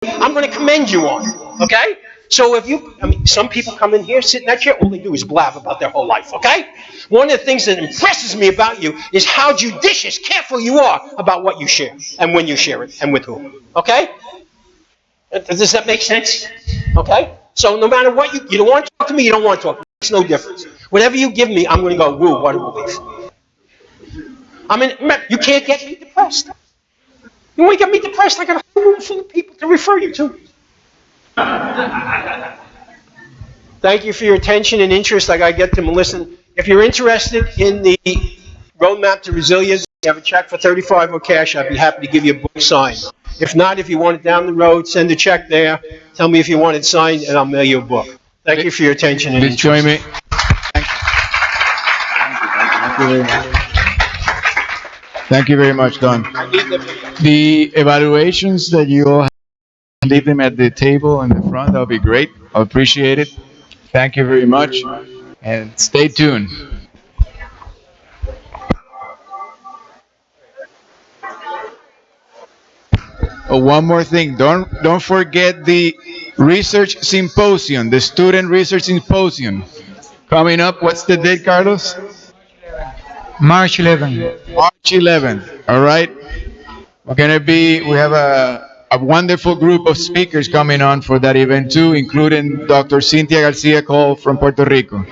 what, I'm going to commend you on, okay? So if you, some people come in here, sit in that chair, all they do is blab about their whole life, okay? One of the things that impresses me about you is how judicious, careful you are about what you share and when you share it and with whom, okay? Does that make sense? Okay? So no matter what you don't want to talk to me, you don't want to talk to me. It makes no difference. Whatever you give me, I'm going to go, woo, what a relief. Remember, you can't get me depressed. You want to get me depressed, I got a whole room full of people to refer you to. Thank you for your attention and interest. I got to get to Melissa. If you're interested in the Roadmap to Resilience, you have a check for $35 or cash, I'd be happy to give you a book signed. If not, if you want it down the road, send a check there. Tell me if you want it signed, and I'll mail you a book. Thank you for your attention and Please interest. join me. Thank you very much, Don. The evaluations that you all have, leave them at the table in the front. That'll be great. I appreciate it. Thank you very much, and stay tuned. Oh, one more thing. Don't forget the research symposium, the student research symposium coming up. What's the date, Carlos? March 11th. March 11th. All right. We have a wonderful group of speakers coming on for that event too, including Dr. Cynthia Garcia Cole from Puerto Rico.